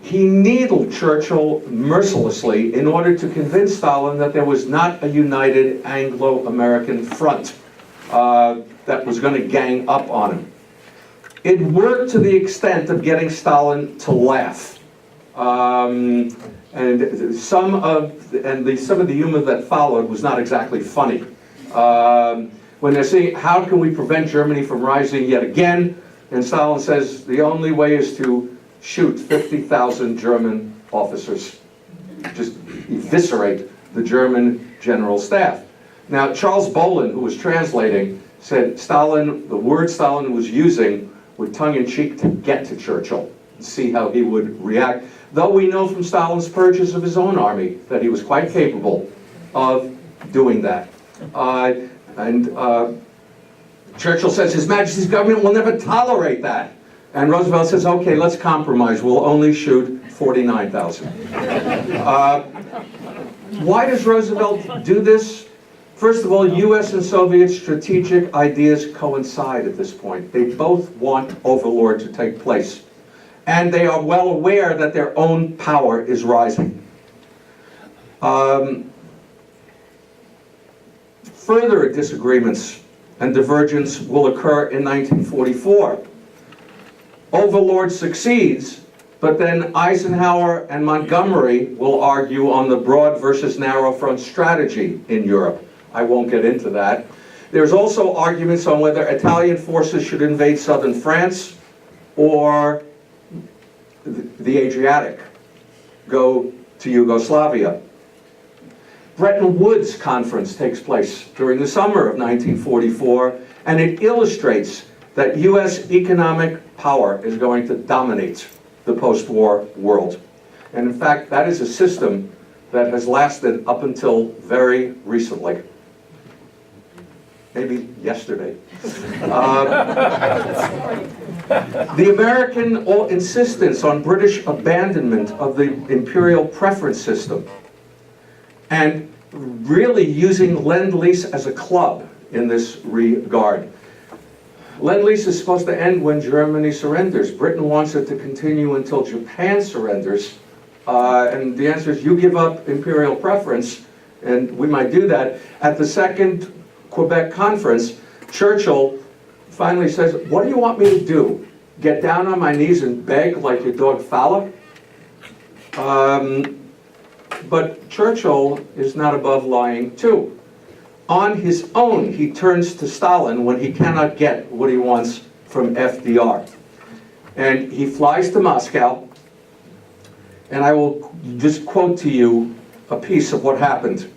He needled Churchill mercilessly in order to convince Stalin that there was not a united Anglo-American front that was going to gang up on him. It worked to the extent of getting Stalin to laugh. And some of the humor that followed was not exactly funny. When they're saying, how can we prevent Germany from rising yet again? And Stalin says, the only way is to shoot 50,000 German officers. Just eviscerate the German general staff. Now, Charles Bolin, who was translating, said Stalin, the word Stalin was using with tongue-in-cheek to get to Churchill, and see how he would react. Though we know from Stalin's purges of his own army that he was quite capable of doing that. Churchill says His Majesty's government will never tolerate that. And Roosevelt says, okay, let's compromise. We'll only shoot 49,000. Why does Roosevelt do this? First of all, US and Soviet strategic ideas coincide at this point. They both want Overlord to take place. And they are well aware that their own power is rising. Further disagreements and divergence will occur in 1944. Overlord succeeds, but then Eisenhower and Montgomery will argue on the broad versus narrow front strategy in Europe. I won't get into that. There's also arguments on whether Italian forces should invade southern France or the Adriatic, go to Yugoslavia. Bretton Woods Conference takes place during the summer of 1944, and it illustrates that US economic power is going to dominate the post-war world. And in fact, that is a system that has lasted up until very recently. Maybe yesterday. The American insistence on British abandonment of the imperial preference system and really using Lend-Lease as a club in this regard. Lend-Lease is supposed to end when Germany surrenders. Britain wants it to continue until Japan surrenders. And the answer is you give up imperial preference, and we might do that. At the Second Quebec Conference, Churchill finally says, what do you want me to do? Get down on my knees and beg like your dog Fala? But Churchill is not above lying too. On his own, he turns to Stalin when he cannot get what he wants from FDR. And he flies to Moscow, and I will just quote to you a piece of what happened.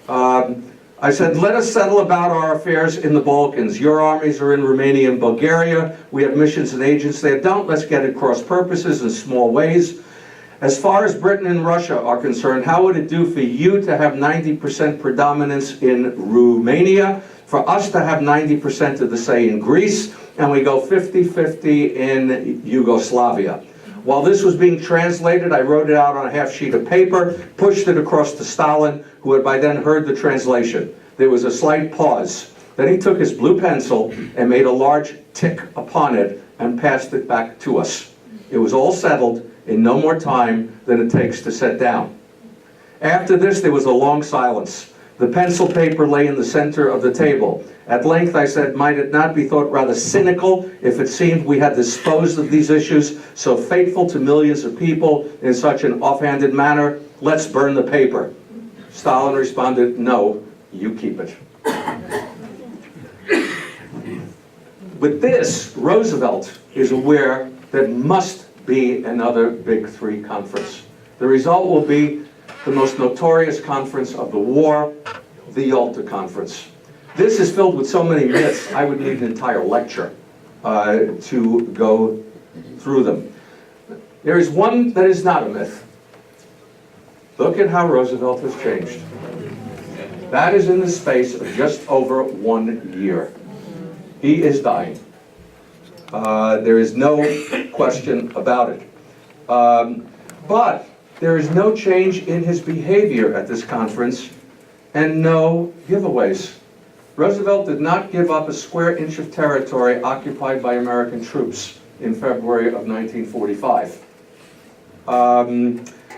I said, let us settle about our affairs in the Balkans. Your armies are in Romania and Bulgaria. We have missions and agents there. Don't let's get at cross purposes in small ways. As far as Britain and Russia are concerned, how would it do for you to have 90% predominance in Romania, for us to have 90% of the say in Greece, and we go 50-50 in Yugoslavia? While this was being translated, I wrote it out on a half sheet of paper, pushed it across to Stalin, who had by then heard the translation. There was a slight pause. Then he took his blue pencil and made a large tick upon it and passed it back to us. It was all settled in no more time than it takes to set down. After this, there was a long silence. The pencil paper lay in the center of the table. At length I said, might it not be thought rather cynical if it seemed we had disposed of these issues so fateful to millions of people in such an offhanded manner? Let's burn the paper. Stalin responded, no, you keep it. With this, Roosevelt is aware there must be another Big Three conference. The result will be the most notorious conference of the war, the Yalta Conference. This is filled with so many myths, I would need an entire lecture to go through them. There is one that is not a myth. Look at how Roosevelt has changed. That is in the space of just over 1 year. He is dying. There is no question about it. But there is no change in his behavior at this conference and no giveaways. Roosevelt did not give up a square inch of territory occupied by American troops in February of 1945.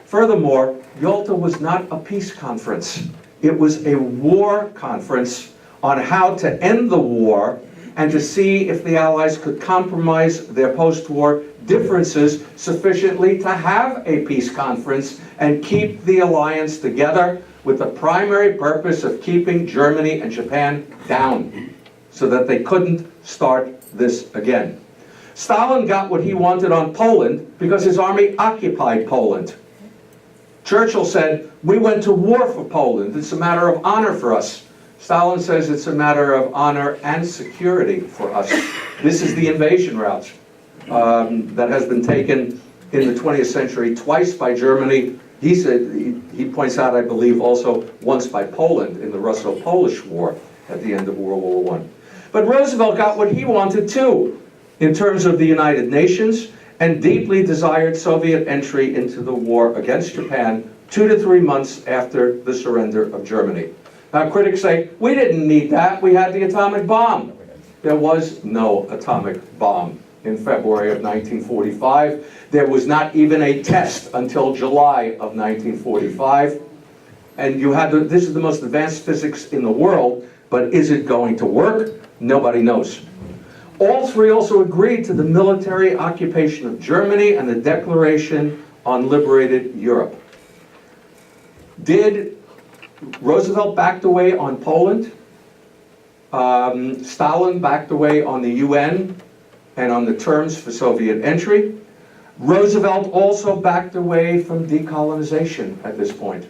Furthermore, Yalta was not a peace conference. It was a war conference on how to end the war and to see if the Allies could compromise their post-war differences sufficiently to have a peace conference and keep the alliance together with the primary purpose of keeping Germany and Japan down so that they couldn't start this again. Stalin got what he wanted on Poland because his army occupied Poland. Churchill said, we went to war for Poland. It's a matter of honor for us. Stalin says it's a matter of honor and security for us. This is the invasion route that has been taken in the 20th century twice by Germany. He said, he points out, I believe, also once by Poland in the Russo-Polish War at the end of World War I. But Roosevelt got what he wanted too, in terms of the United Nations, and deeply desired Soviet entry into the war against Japan 2 to 3 months after the surrender of Germany. Now critics say, we didn't need that, we had the atomic bomb. There was no atomic bomb in February of 1945. There was not even a test until July of 1945. And you had this is the most advanced physics in the world, but is it going to work? Nobody knows. All three also agreed to the military occupation of Germany and the Declaration on Liberated Europe. Did Roosevelt backed away on Poland? Stalin backed away on the UN and on the terms for Soviet entry. Roosevelt also backed away from decolonization at this point.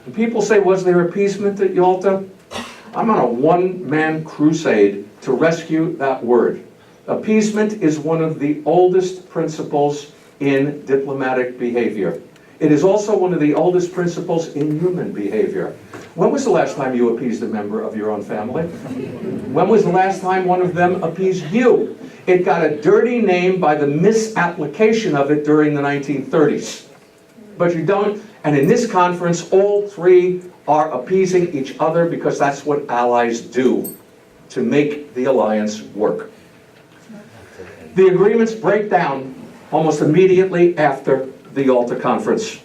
And people say, was there appeasement at Yalta? I'm on a one-man crusade to rescue that word. Appeasement is one of the oldest principles in diplomatic behavior. It is also one of the oldest principles in human behavior. When was the last time you appeased a member of your own family? When was the last time one of them appeased you? It got a dirty name by the misapplication of it during the 1930s. But you don't, and in this conference, all three are appeasing each other because that's what allies do to make the alliance work. The agreements break down almost immediately after the Yalta Conference,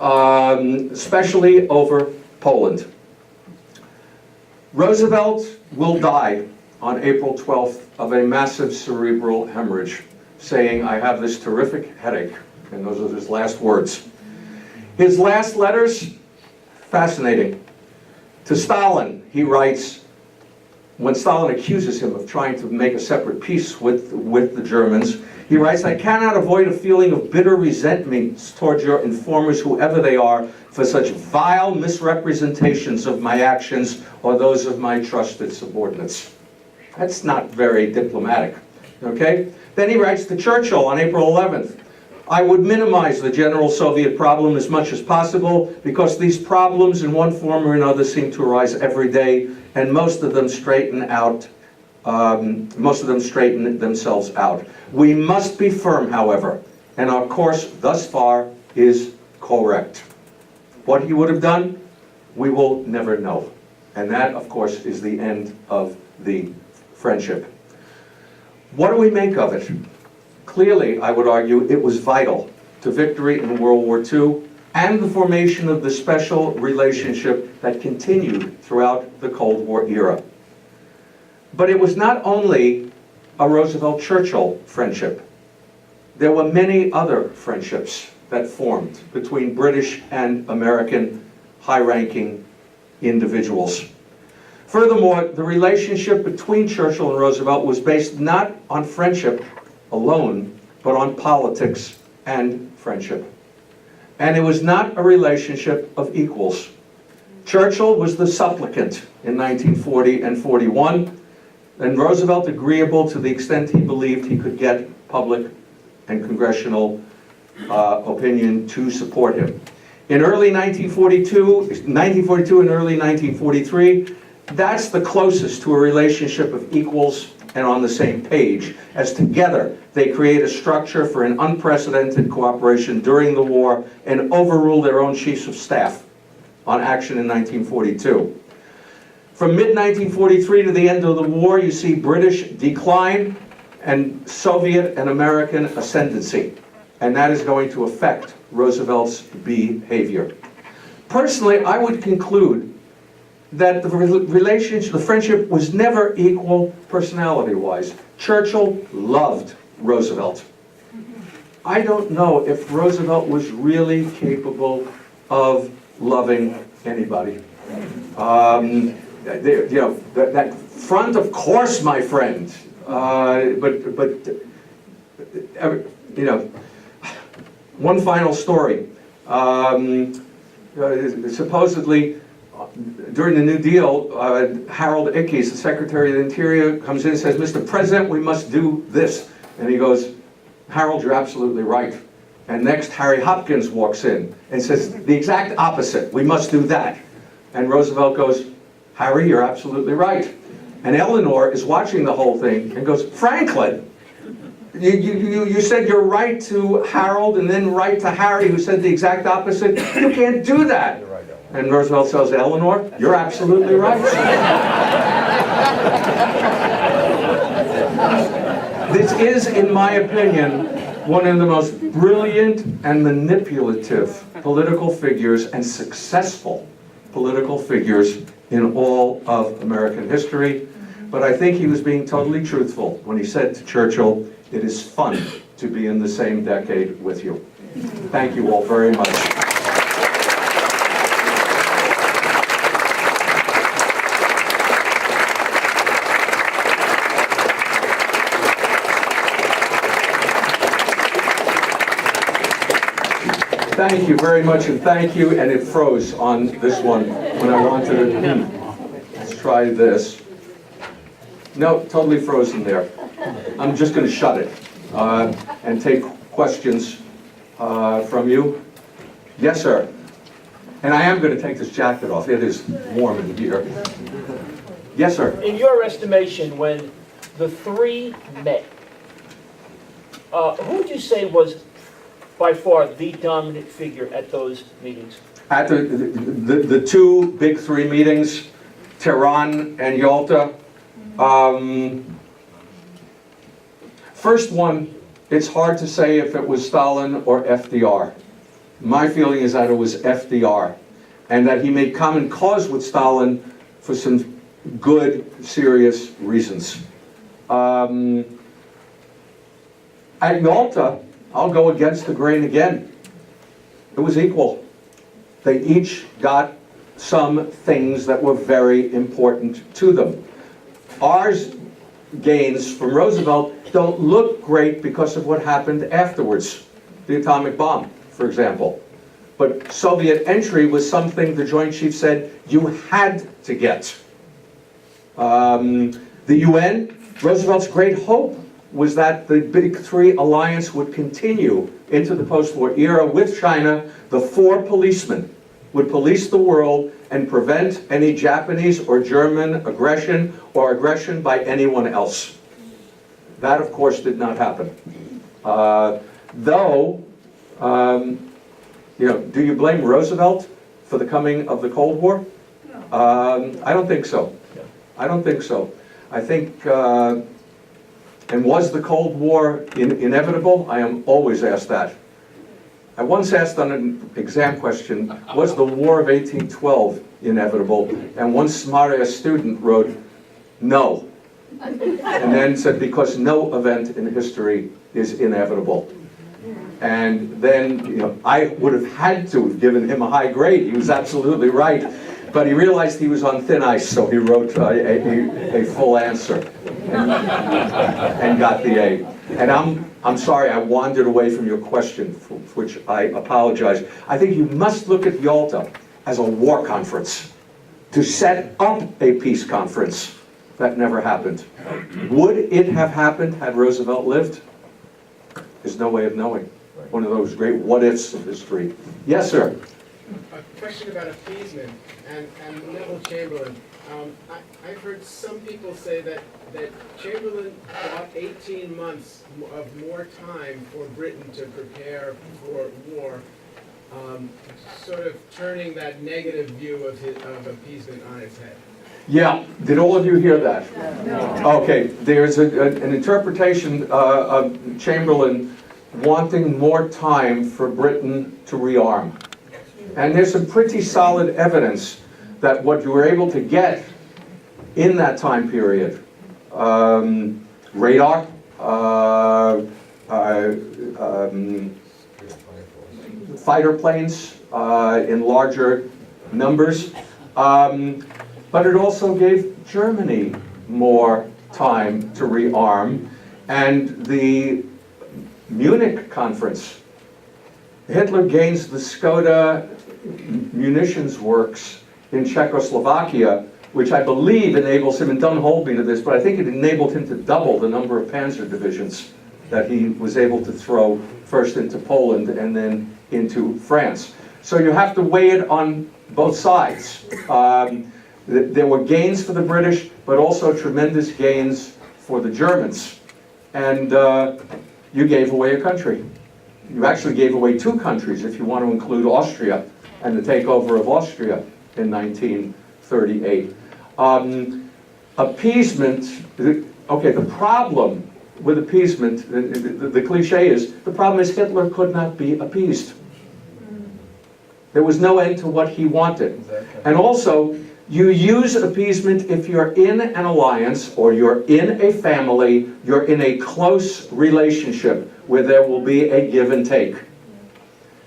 especially over Poland. Roosevelt will die on April 12th of a massive cerebral hemorrhage, saying, "I have this terrific headache," and those are his last words. His last letters, fascinating. To Stalin, he writes, when Stalin accuses him of trying to make a separate peace with the Germans, he writes, "I cannot avoid a feeling of bitter resentment towards your informers, whoever they are, for such vile misrepresentations of my actions or those of my trusted subordinates." That's not very diplomatic, okay? Then he writes to Churchill on April 11th, "I would minimize the general Soviet problem as much as possible because these problems in one form or another seem to arise every day, and most of them straighten themselves out. We must be firm, however, and our course thus far is correct." What he would have done, we will never know. And that, of course, is the end of the friendship. What do we make of it? Clearly, I would argue, it was vital to victory in World War II and the formation of the special relationship that continued throughout the Cold War era. But it was not only a Roosevelt-Churchill friendship. There were many other friendships that formed between British and American high-ranking individuals. Furthermore, the relationship between Churchill and Roosevelt was based not on friendship alone, but on politics and friendship. And it was not a relationship of equals. Churchill was the supplicant in 1940 and 41, and Roosevelt agreeable to the extent he believed he could get public and congressional opinion to support him. In early 1942 and early 1943, that's the closest to a relationship of equals and on the same page, as together they create a structure for an unprecedented cooperation during the war and overrule their own chiefs of staff on action in 1942. From mid-1943 to the end of the war, you see British decline and Soviet and American ascendancy, and that is going to affect Roosevelt's behavior. Personally, I would conclude that the relationship, the friendship was never equal personality-wise. Churchill loved Roosevelt. I don't know if Roosevelt was really capable of loving anybody. That front, of course, my friend. One final story. Supposedly, during the New Deal, Harold Ickes, the Secretary of the Interior, comes in and says, "Mr. President, we must do this." And he goes, "Harold, you're absolutely right." And next, Harry Hopkins walks in and says the exact opposite. "We must do that." And Roosevelt goes, "Harry, you're absolutely right." And Eleanor is watching the whole thing and goes, "Franklin, you said you're right to Harold and then right to Harry, who said the exact opposite. You can't do that." And Roosevelt says, "Eleanor, you're absolutely right." This is, in my opinion, one of the most brilliant and manipulative political figures and successful political figures in all of American history. But I think he was being totally truthful when he said to Churchill, "It is fun to be in the same decade with you." Thank you all very much. Thank you very much, and thank you, and it froze on this one when I wanted to, let's try this. No, totally frozen there. I'm just going to shut it and take questions from you. Yes, sir. And I am going to take this jacket off. It is warm in here. Yes, sir. In your estimation, when the three met, who would you say was by far the dominant figure at those meetings? At the two big three meetings, Tehran and Yalta, first one, it's hard to say if it was Stalin or FDR. My feeling is that it was FDR, and that he made common cause with Stalin for some good, serious reasons. At Yalta, I'll go against the grain again. It was equal. They each got some things that were very important to them. Ours gains from Roosevelt don't look great because of what happened afterwards. The atomic bomb, for example. But Soviet entry was something the Joint Chiefs said you had to get. The UN, Roosevelt's great hope was that the Big Three alliance would continue into the post-war era with China. The four policemen would police the world and prevent any Japanese or German aggression or aggression by anyone else. That, of course, did not happen. Do you blame Roosevelt for the coming of the Cold War? I don't think so. I don't think so. I think, and was the Cold War inevitable? I am always asked that. I once asked on an exam question, was the War of 1812 inevitable? And one smart-ass student wrote, no. And then said, because no event in history is inevitable. And then, I would have had to have given him a high grade. He was absolutely right. But he realized he was on thin ice, so he wrote a full answer and got the A. And I'm sorry, I wandered away from your question, for which I apologize. I think you must look at Yalta as a war conference to set up a peace conference. That never happened. Would it have happened had Roosevelt lived? There's no way of knowing. One of those great what-ifs of history. Yes, sir. A question about appeasement and Neville Chamberlain. I've heard some people say that Chamberlain bought 18 months of more time for Britain to prepare for war, sort of turning that negative view of appeasement on its head. Yeah, did all of you hear that? No. Okay, there's an interpretation of Chamberlain wanting more time for Britain to rearm. And there's some pretty solid evidence that what you were able to get in that time period, radar, fighter planes in larger numbers, but it also gave Germany more time to rearm. And the Munich conference, Hitler gains the Skoda munitions works in Czechoslovakia, which I believe enables him, and don't hold me to this, but I think it enabled him to double the number of panzer divisions that he was able to throw first into Poland and then into France. So you have to weigh it on both sides. There were gains for the British, but also tremendous gains for the Germans. And you gave away a country. You actually gave away two countries if you want to include Austria and the takeover of Austria in 1938. Appeasement, okay, the problem with appeasement, the cliche is, the problem is Hitler could not be appeased. There was no end to what he wanted. And also, you use appeasement if you're in an alliance or you're in a family, you're in a close relationship where there will be a give and take.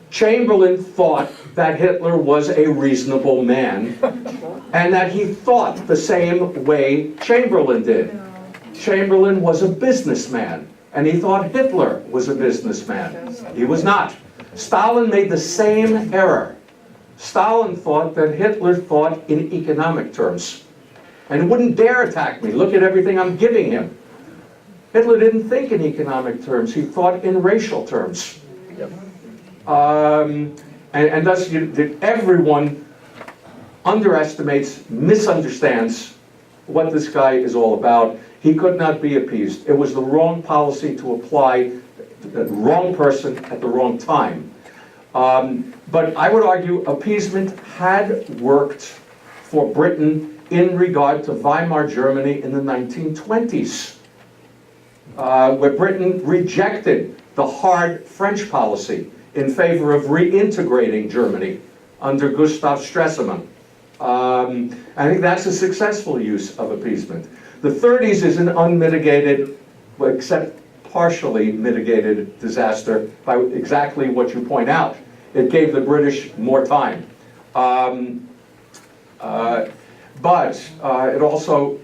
Chamberlain thought that Hitler was a reasonable man and that he thought the same way Chamberlain did. Chamberlain was a businessman and he thought Hitler was a businessman. He was not. Stalin made the same error. Stalin thought that Hitler thought in economic terms and wouldn't dare attack me. Look at everything I'm giving him. Hitler didn't think in economic terms. He thought in racial terms. and thus everyone underestimates, misunderstands what this guy is all about. He could not be appeased. It was the wrong policy to apply, the wrong person at the wrong time. But I would argue appeasement had worked for Britain in regard to Weimar Germany in the 1920s, where Britain rejected the hard French policy in favor of reintegrating Germany under Gustav Stresemann. I think that's a successful use of appeasement. The 30s is an unmitigated, except partially mitigated disaster by exactly what you point out. It gave the British more time. But it also,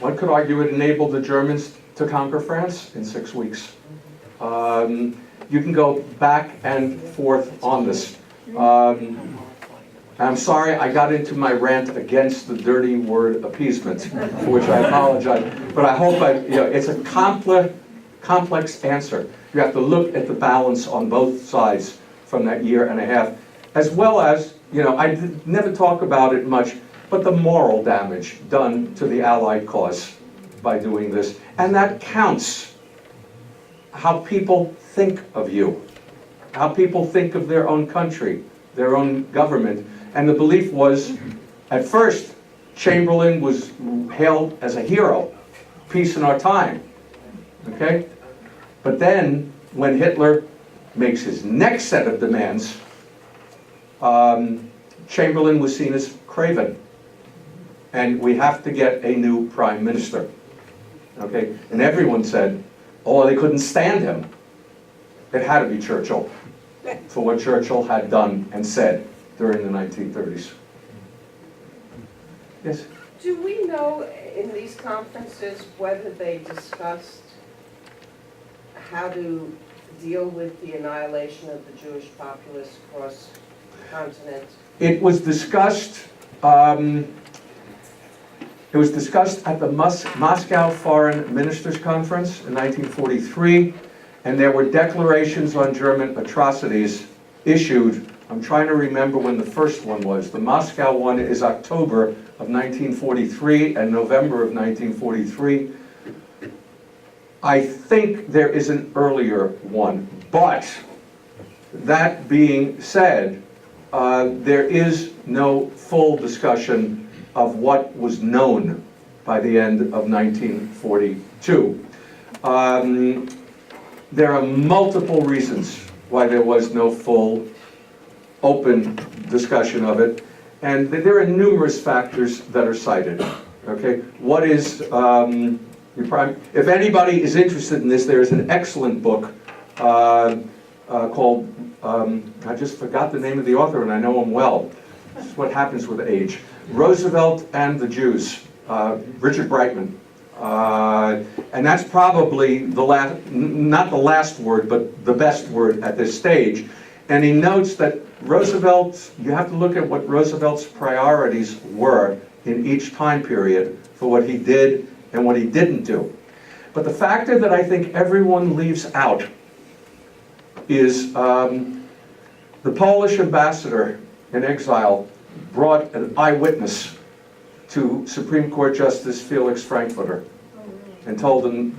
one could argue, it enabled the Germans to conquer France in 6 weeks. You can go back and forth on this. I'm sorry I got into my rant against the dirty word appeasement, for which I apologize. But I hope it's a complex answer. You have to look at the balance on both sides from that year and a half, as well as, I never talk about it much, but the moral damage done to the Allied cause by doing this. And that counts. How people think of you, how people think of their own country, their own government. And the belief was, at first, Chamberlain was hailed as a hero, peace in our time, okay? But then, when Hitler makes his next set of demands, Chamberlain was seen as craven. And we have to get a new prime minister, okay? And everyone said, oh, they couldn't stand him. It had to be Churchill, for what Churchill had done and said during the 1930s. Yes? Do we know in these conferences whether they discussed how to deal with the annihilation of the Jewish populace across the continent? It was discussed. It was discussed at the Moscow Foreign Ministers Conference in 1943, and there were declarations on German atrocities issued. I'm trying to remember when the first one was. The Moscow one is October of 1943 and November of 1943. I think there is an earlier one, but that being said, there is no full discussion of what was known by the end of 1942. There are multiple reasons why there was no full, open discussion of it, and there are numerous factors that are cited. Okay, what is if anybody is interested in this, there is an excellent book called I just forgot the name of the author, and I know him well. This is what happens with age. Roosevelt and the Jews, Richard Brightman. And that's probably the last, not the last word, but the best word at this stage. And he notes that Roosevelt, you have to look at what Roosevelt's priorities were in each time period for what he did and what he didn't do. But the factor that I think everyone leaves out is the Polish ambassador in exile brought an eyewitness to Supreme Court Justice Felix Frankfurter and told him,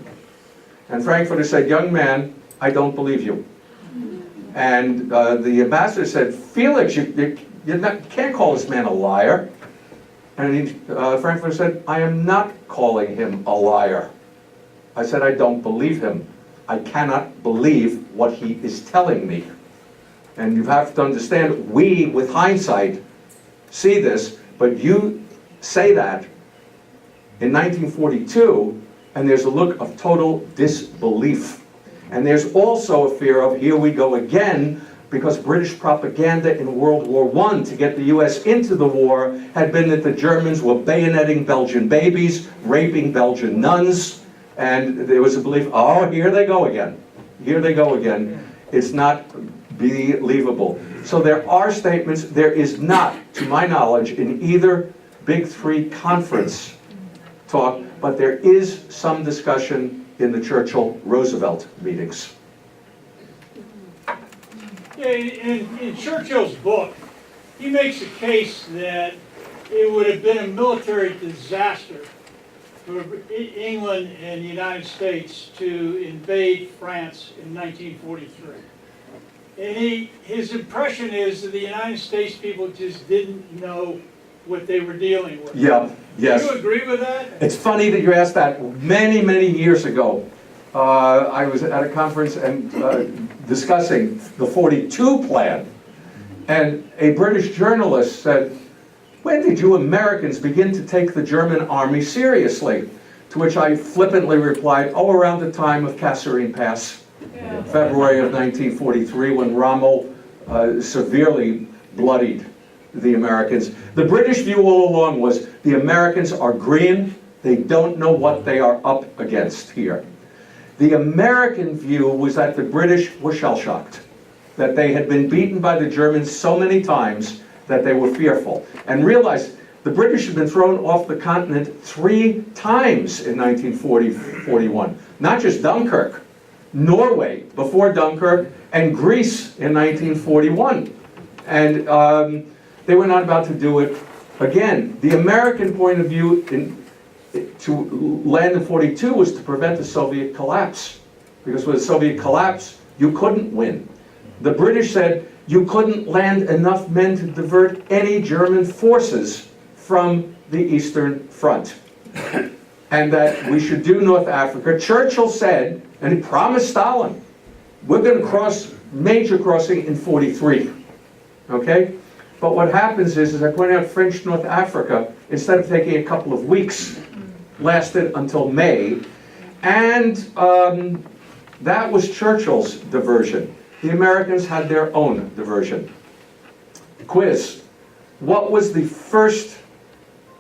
and Frankfurter said, "Young man, I don't believe you." And the ambassador said, "Felix, you can't call this man a liar." And Frankfurter said, "I am not calling him a liar. I said I don't believe him. I cannot believe what he is telling me." And you have to understand, we, with hindsight, see this, but you say that in 1942, and there's a look of total disbelief. And there's also a fear of, here we go again, because British propaganda in World War I to get the US into the war had been that the Germans were bayoneting Belgian babies, raping Belgian nuns, and there was a belief, oh, here they go again. Here they go again. It's not believable. So there are statements, there is not, to my knowledge, in either Big Three conference talk, but there is some discussion in the Churchill-Roosevelt meetings. In Churchill's book, he makes a case that it would have been a military disaster for England and the United States to invade France in 1943. And his impression is that the United States people just didn't know what they were dealing with. Yeah, yes. Do you agree with that? It's funny that you asked that. Many, many years ago, I was at a conference and discussing the 42 plan. And a British journalist said, "When did you Americans begin to take the German army seriously?" To which I flippantly replied, "Oh, around the time of Kasserine Pass, February of 1943, when Rommel severely bloodied the Americans." The British view all along was the Americans are green, they don't know what they are up against here. The American view was that the British were shell-shocked, that they had been beaten by the Germans so many times that they were fearful, and realized the British had been thrown off the continent 3 times in 1940-41. Not just Dunkirk, Norway before Dunkirk, and Greece in 1941. And they were not about to do it again. The American point of view to land in 42 was to prevent the Soviet collapse. Because with the Soviet collapse, you couldn't win. The British said you couldn't land enough men to divert any German forces from the Eastern Front. And that we should do North Africa. Churchill said, and he promised Stalin, we're going to cross, major crossing in 43. Okay? But what happens is, as I pointed out, French North Africa, instead of taking a couple of weeks, lasted until May. And that was Churchill's diversion. The Americans had their own diversion. Quiz. What was the first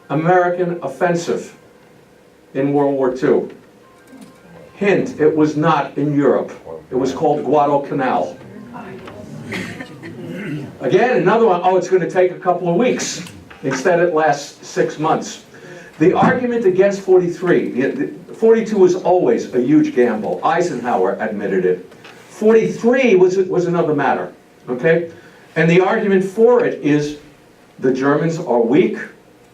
American offensive in World War II? Hint, it was not in Europe. It was called Guadalcanal. Again, another one, oh, it's going to take a couple of weeks. Instead, it lasts 6 months. The argument against 43, 42 was always a huge gamble. Eisenhower admitted it. 43 was another matter, okay? And the argument for it is the Germans are weak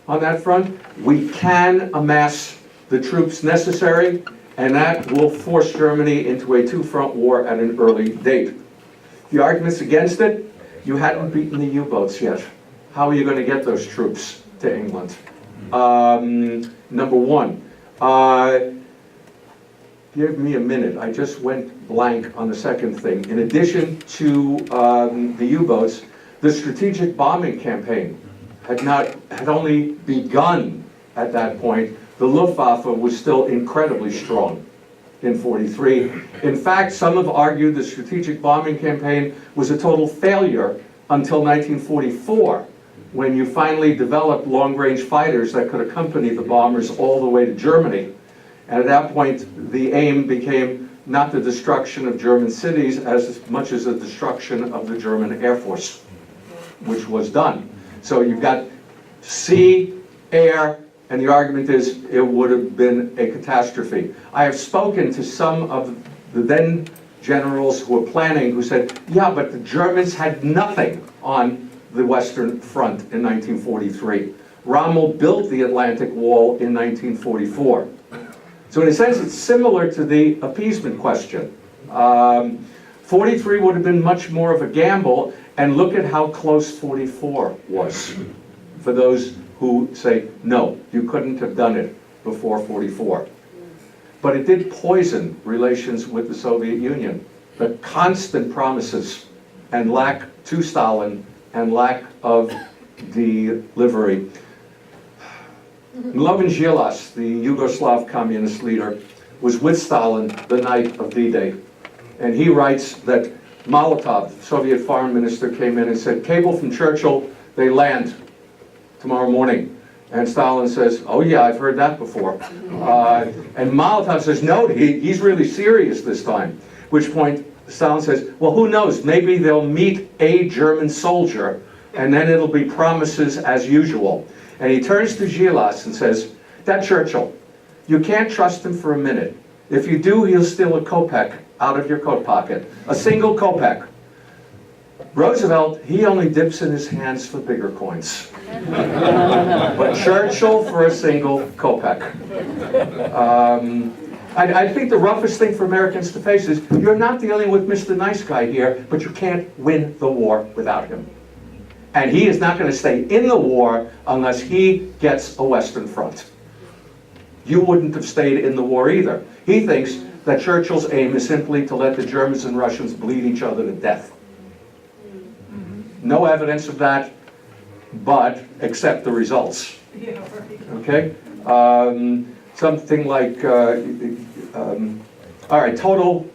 on that front. We can amass the troops necessary, and that will force Germany into a 2-front war at an early date. The arguments against it, you hadn't beaten the U-boats yet. How are you going to get those troops to England? Number one, give me a minute. I just went blank on the second thing. In addition to the U-boats, the strategic bombing campaign had only begun at that point. The Luftwaffe was still incredibly strong in 43. In fact, some have argued the strategic bombing campaign was a total failure until 1944, when you finally developed long-range fighters that could accompany the bombers all the way to Germany. And at that point, the aim became not the destruction of German cities as much as the destruction of the German Air Force, which was done. So you've got sea, air, and the argument is it would have been a catastrophe. I have spoken to some of the then generals who were planning who said, yeah, but the Germans had nothing on the Western Front in 1943. Rommel built the Atlantic Wall in 1944. So in a sense, it's similar to the appeasement question. 43 would have been much more of a gamble, and look at how close 44 was. For those who say, no, you couldn't have done it before 44. But it did poison relations with the Soviet Union. The constant promises and lack to Stalin and lack of delivery. Milovan Djilas, the Yugoslav communist leader, was with Stalin the night of D-Day. And he writes that Molotov, Soviet foreign minister, came in and said, cable from Churchill, they land tomorrow morning. And Stalin says, oh yeah, I've heard that before. And Molotov says, no, he's really serious this time. At which point Stalin says, well, who knows, maybe they'll meet a German soldier and then it'll be promises as usual. And he turns to Djilas and says, that Churchill, you can't trust him for a minute. If you do, he'll steal a kopeck out of your coat pocket. A single kopeck. Roosevelt, he only dips in his hands for bigger coins. But Churchill for a single kopeck. I think the roughest thing for Americans to face is, you're not dealing with Mr. Nice Guy here, but you can't win the war without him. And he is not going to stay in the war unless he gets a Western Front. You wouldn't have stayed in the war either. He thinks that Churchill's aim is simply to let the Germans and Russians bleed each other to death. No evidence of that, but accept the results. Okay? Something like, all right, total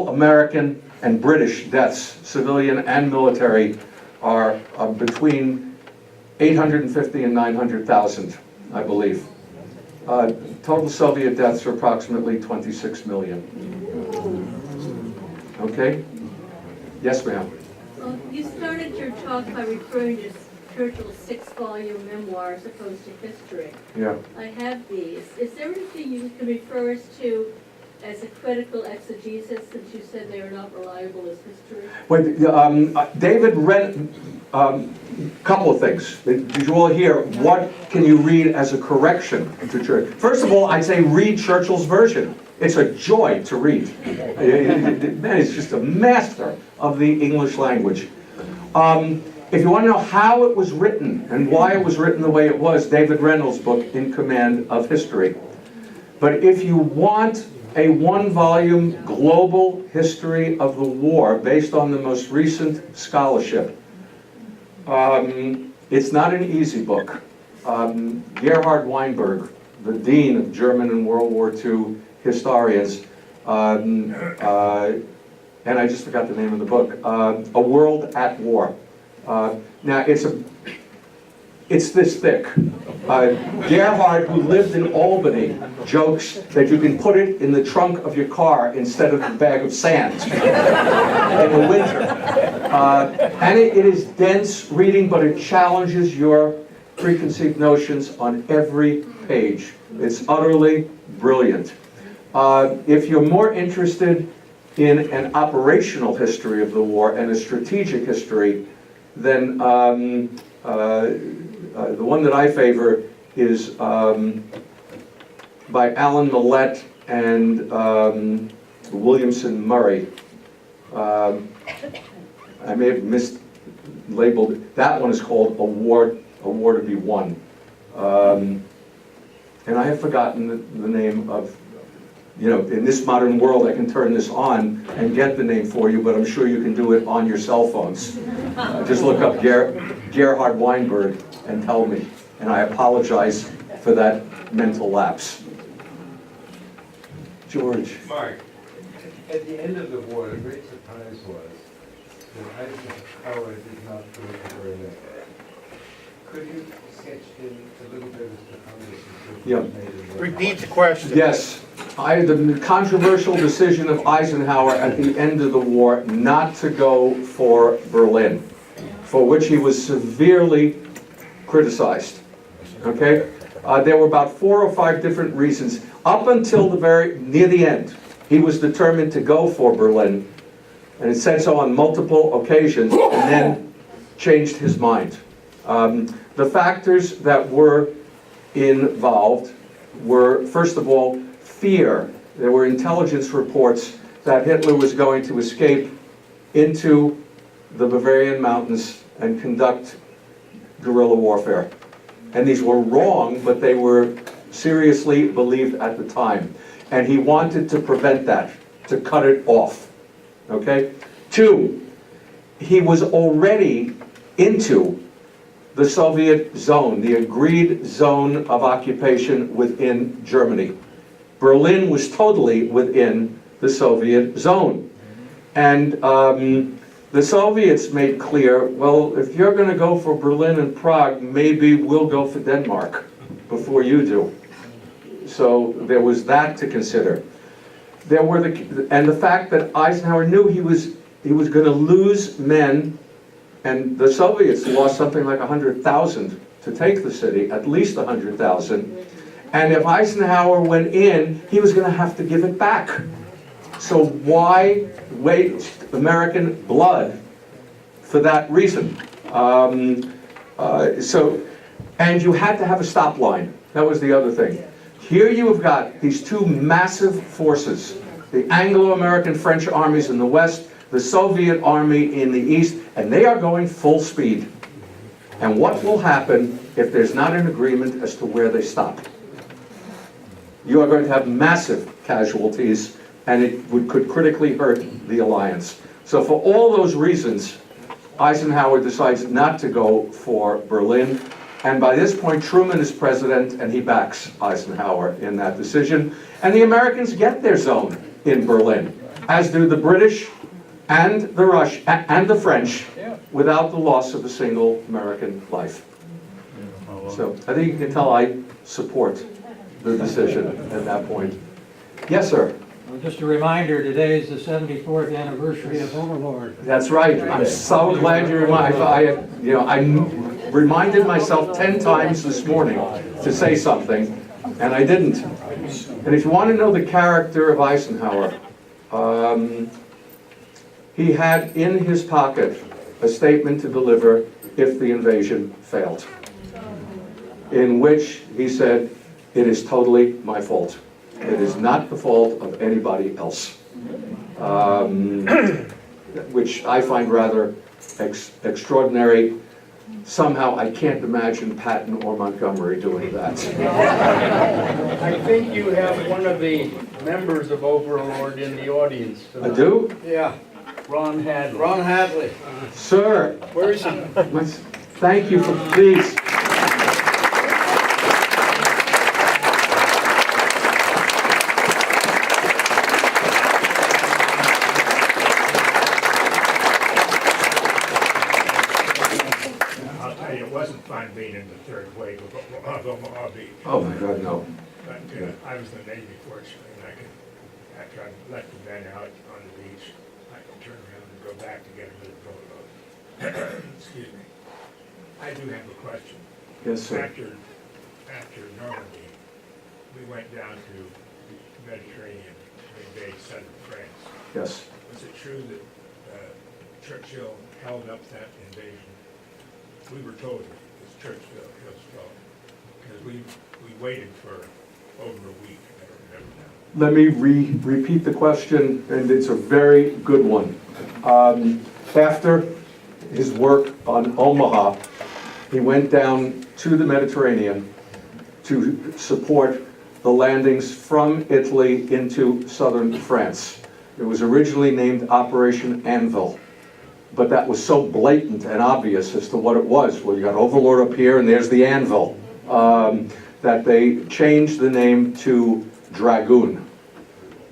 American and British deaths, civilian and military, are between 850 and 900,000, I believe. Total Soviet deaths are approximately 26 million. Okay? Yes, ma'am. Well, you started your talk by referring to Churchill's 6-volume memoir as opposed to history. Yeah. I have these. Is there anything you can refer us to as a critical exegesis, since you said they are not reliable as history? Wait, David read couple of things. Did you all hear? What can you read as a correction to Churchill? First of all, I'd say read Churchill's version. It's a joy to read. Man, he's just a master of the English language. If you want to know how it was written and why it was written the way it was, David Reynolds' book, In Command of History. But if you want a 1-volume global history of the war based on the most recent scholarship, it's not an easy book. Gerhard Weinberg, the dean of German and World War II historians, and I just forgot the name of the book, A World at War. Now, it's this thick. Gerhard, who lived in Albany, jokes that you can put it in the trunk of your car instead of a bag of sand in the winter. And it is dense reading, but it challenges your preconceived notions on every page. It's utterly brilliant. If you're more interested in an operational history of the war and a strategic history, then the one that I favor is by Alan Millett and Williamson Murray. I may have mislabeled it. That one is called A War to Be Won. And I have forgotten the name of, in this modern world, I can turn this on and get the name for you, but I'm sure you can do it on your cell phones. Just look up Gerhard Weinberg and tell me. And I apologize for that mental lapse. George. Mark, at the end of the war, the great surprise was that Eisenhower did not go to Berlin. Could you sketch in a little bit as to how this decision was made? Repeat the question. Yes. The controversial decision of Eisenhower at the end of the war not to go for Berlin, for which he was severely criticized. Okay? There were about 4 or 5 different reasons. Up until near the end, he was determined to go for Berlin, and it said so on multiple occasions, and then changed his mind. The factors that were involved were, first of all, fear. There were intelligence reports that Hitler was going to escape into the Bavarian mountains and conduct guerrilla warfare. And these were wrong, but they were seriously believed at the time. And he wanted to prevent that, to cut it off. Okay? 2, he was already into the Soviet zone, the agreed zone of occupation within Germany. Berlin was totally within the Soviet zone. And the Soviets made clear, well, if you're going to go for Berlin and Prague, maybe we'll go for Denmark before you do. So there was that to consider. There were the fact that Eisenhower knew he was going to lose men, and the Soviets lost something like 100,000 to take the city, at least 100,000. And if Eisenhower went in, he was going to have to give it back. So why waste American blood for that reason? And you had to have a stop line. That was the other thing. Here you have got these two massive forces, the Anglo-American French armies in the west, the Soviet army in the east, and they are going full speed. And what will happen if there's not an agreement as to where they stop? You are going to have massive casualties, and it could critically hurt the alliance. So for all those reasons, Eisenhower decides not to go for Berlin. And by this point, Truman is president, and he backs Eisenhower in that decision. And the Americans get their zone in Berlin, as do the British and the French, without the loss of a single American life. So I think you can tell I support the decision at that point. Yes, sir. Well, just a reminder, today is the 74th anniversary of Overlord. That's right. I'm so glad you reminded. I reminded myself 10 times this morning to say something, and I didn't. And if you want to know the character of Eisenhower, he had in his pocket a statement to deliver if the invasion failed, in which he said, "It is totally my fault. It is not the fault of anybody else," which I find rather extraordinary. Somehow I can't imagine Patton or Montgomery doing that. I think you have one of the members of Overlord in the audience I tonight. do? Yeah, Ron Hadley. Ron Hadley. Sir, Where is he? thank you for, please. I'll tell you, it wasn't fun being in the third wave of Omaha Beach. Oh my God, no. But I was in the Navy, fortunately, and I could, after I let the men out on the beach, I could turn around and go back to get a bit of photo. Excuse me. I do have a question. Yes, sir. After Normandy, we went down to the Mediterranean to invade southern France. Yes. Was it true that Churchill held up that invasion? We were told it was Churchill, because we waited for over a week. I don't remember now. Let me repeat the question, and it's a very good one. After his work on Omaha, he went down to the Mediterranean to support the landings from Italy into southern France. It was originally named Operation Anvil, but that was so blatant and obvious as to what it was. Well, you got Overlord up here, and there's the Anvil, that they changed the name to Dragoon.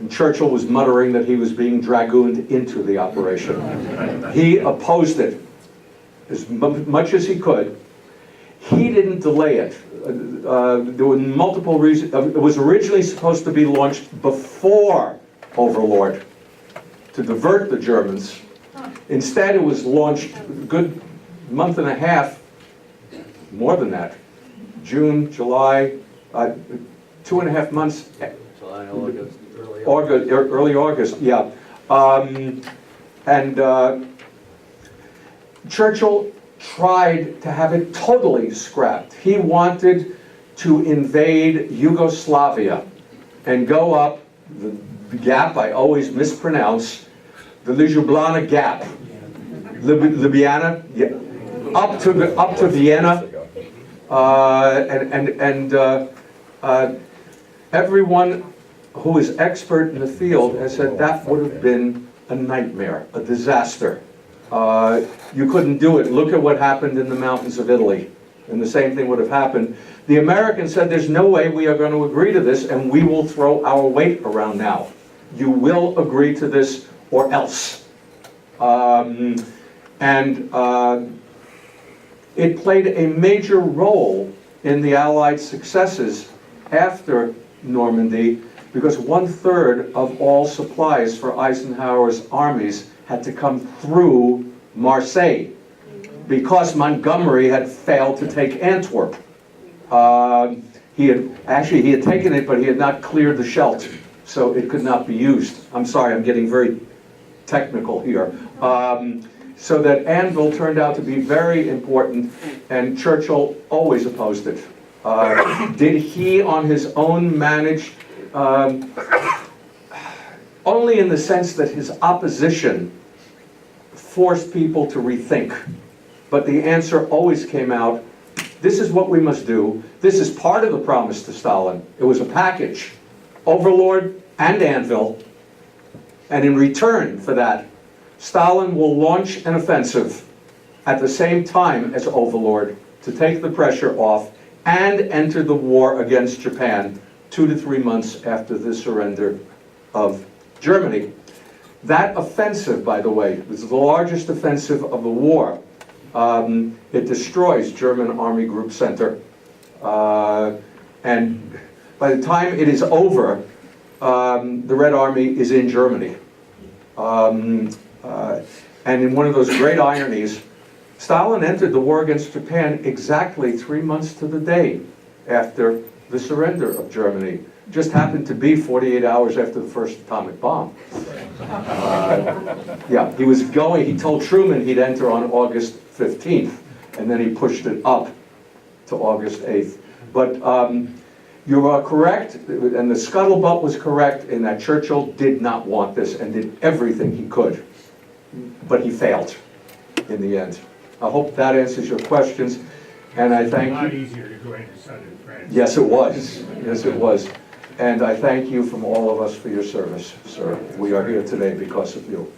And Churchill was muttering that he was being dragooned into the operation. He opposed it as much as he could. He didn't delay it. There were multiple reasons. It was originally supposed to be launched before Overlord to divert the Germans. Instead, it was launched a good month and a half, more than that, June, July, 2.5 months. July, August, Early August, yeah. Churchill tried to have it totally scrapped. He wanted to invade Yugoslavia and go up the gap I always mispronounce, the Ljubljana Gap, Ljubljana, yeah, up to Vienna, everyone who is expert in the field has said that would have been a nightmare, a disaster. You couldn't do it. Look at what happened in the mountains of Italy, and the same thing would have happened. The Americans said, there's no way we are going to agree to this, and we will throw our weight around now. You will agree to this or else. It played a major role in the Allied successes after Normandy, because 1/3 of all supplies for Eisenhower's armies had to come through Marseille, because Montgomery had failed to take Antwerp. He had taken it, but he had not cleared the Scheldt. so it could not be used. I'm sorry, I'm getting very technical here. So that Anvil turned out to be very important, and Churchill always opposed it. Did he on his own manage, only in the sense that his opposition forced people to rethink. But the answer always came out, this is what we must do. This is part of the promise to Stalin. It was a package, Overlord and Anvil. And in return for that, Stalin will launch an offensive at the same time as Overlord to take the pressure off and enter the war against Japan 2 to 3 months after the surrender of Germany. That offensive, by the way, was the largest offensive of the war. It destroys German Army Group Center. And by the time it is over, the Red Army is in Germany. And in one of those great ironies, Stalin entered the war against Japan exactly 3 months to the day after the surrender of Germany. Just happened to be 48 hours after the first atomic bomb. Yeah, he told Truman he'd enter on August 15th, and then he pushed it up to August 8th. But you are correct, and the scuttlebutt was correct in that Churchill did not want this and did everything he could. But he failed in the end. I hope that answers your questions, and I thank you. A lot easier to go into southern France. Yes, it was. Yes, it was. And I thank you from all of us for your service, sir. We are here today because of you.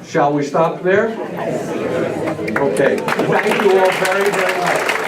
Shall we stop there? Okay. Thank you all very, very much.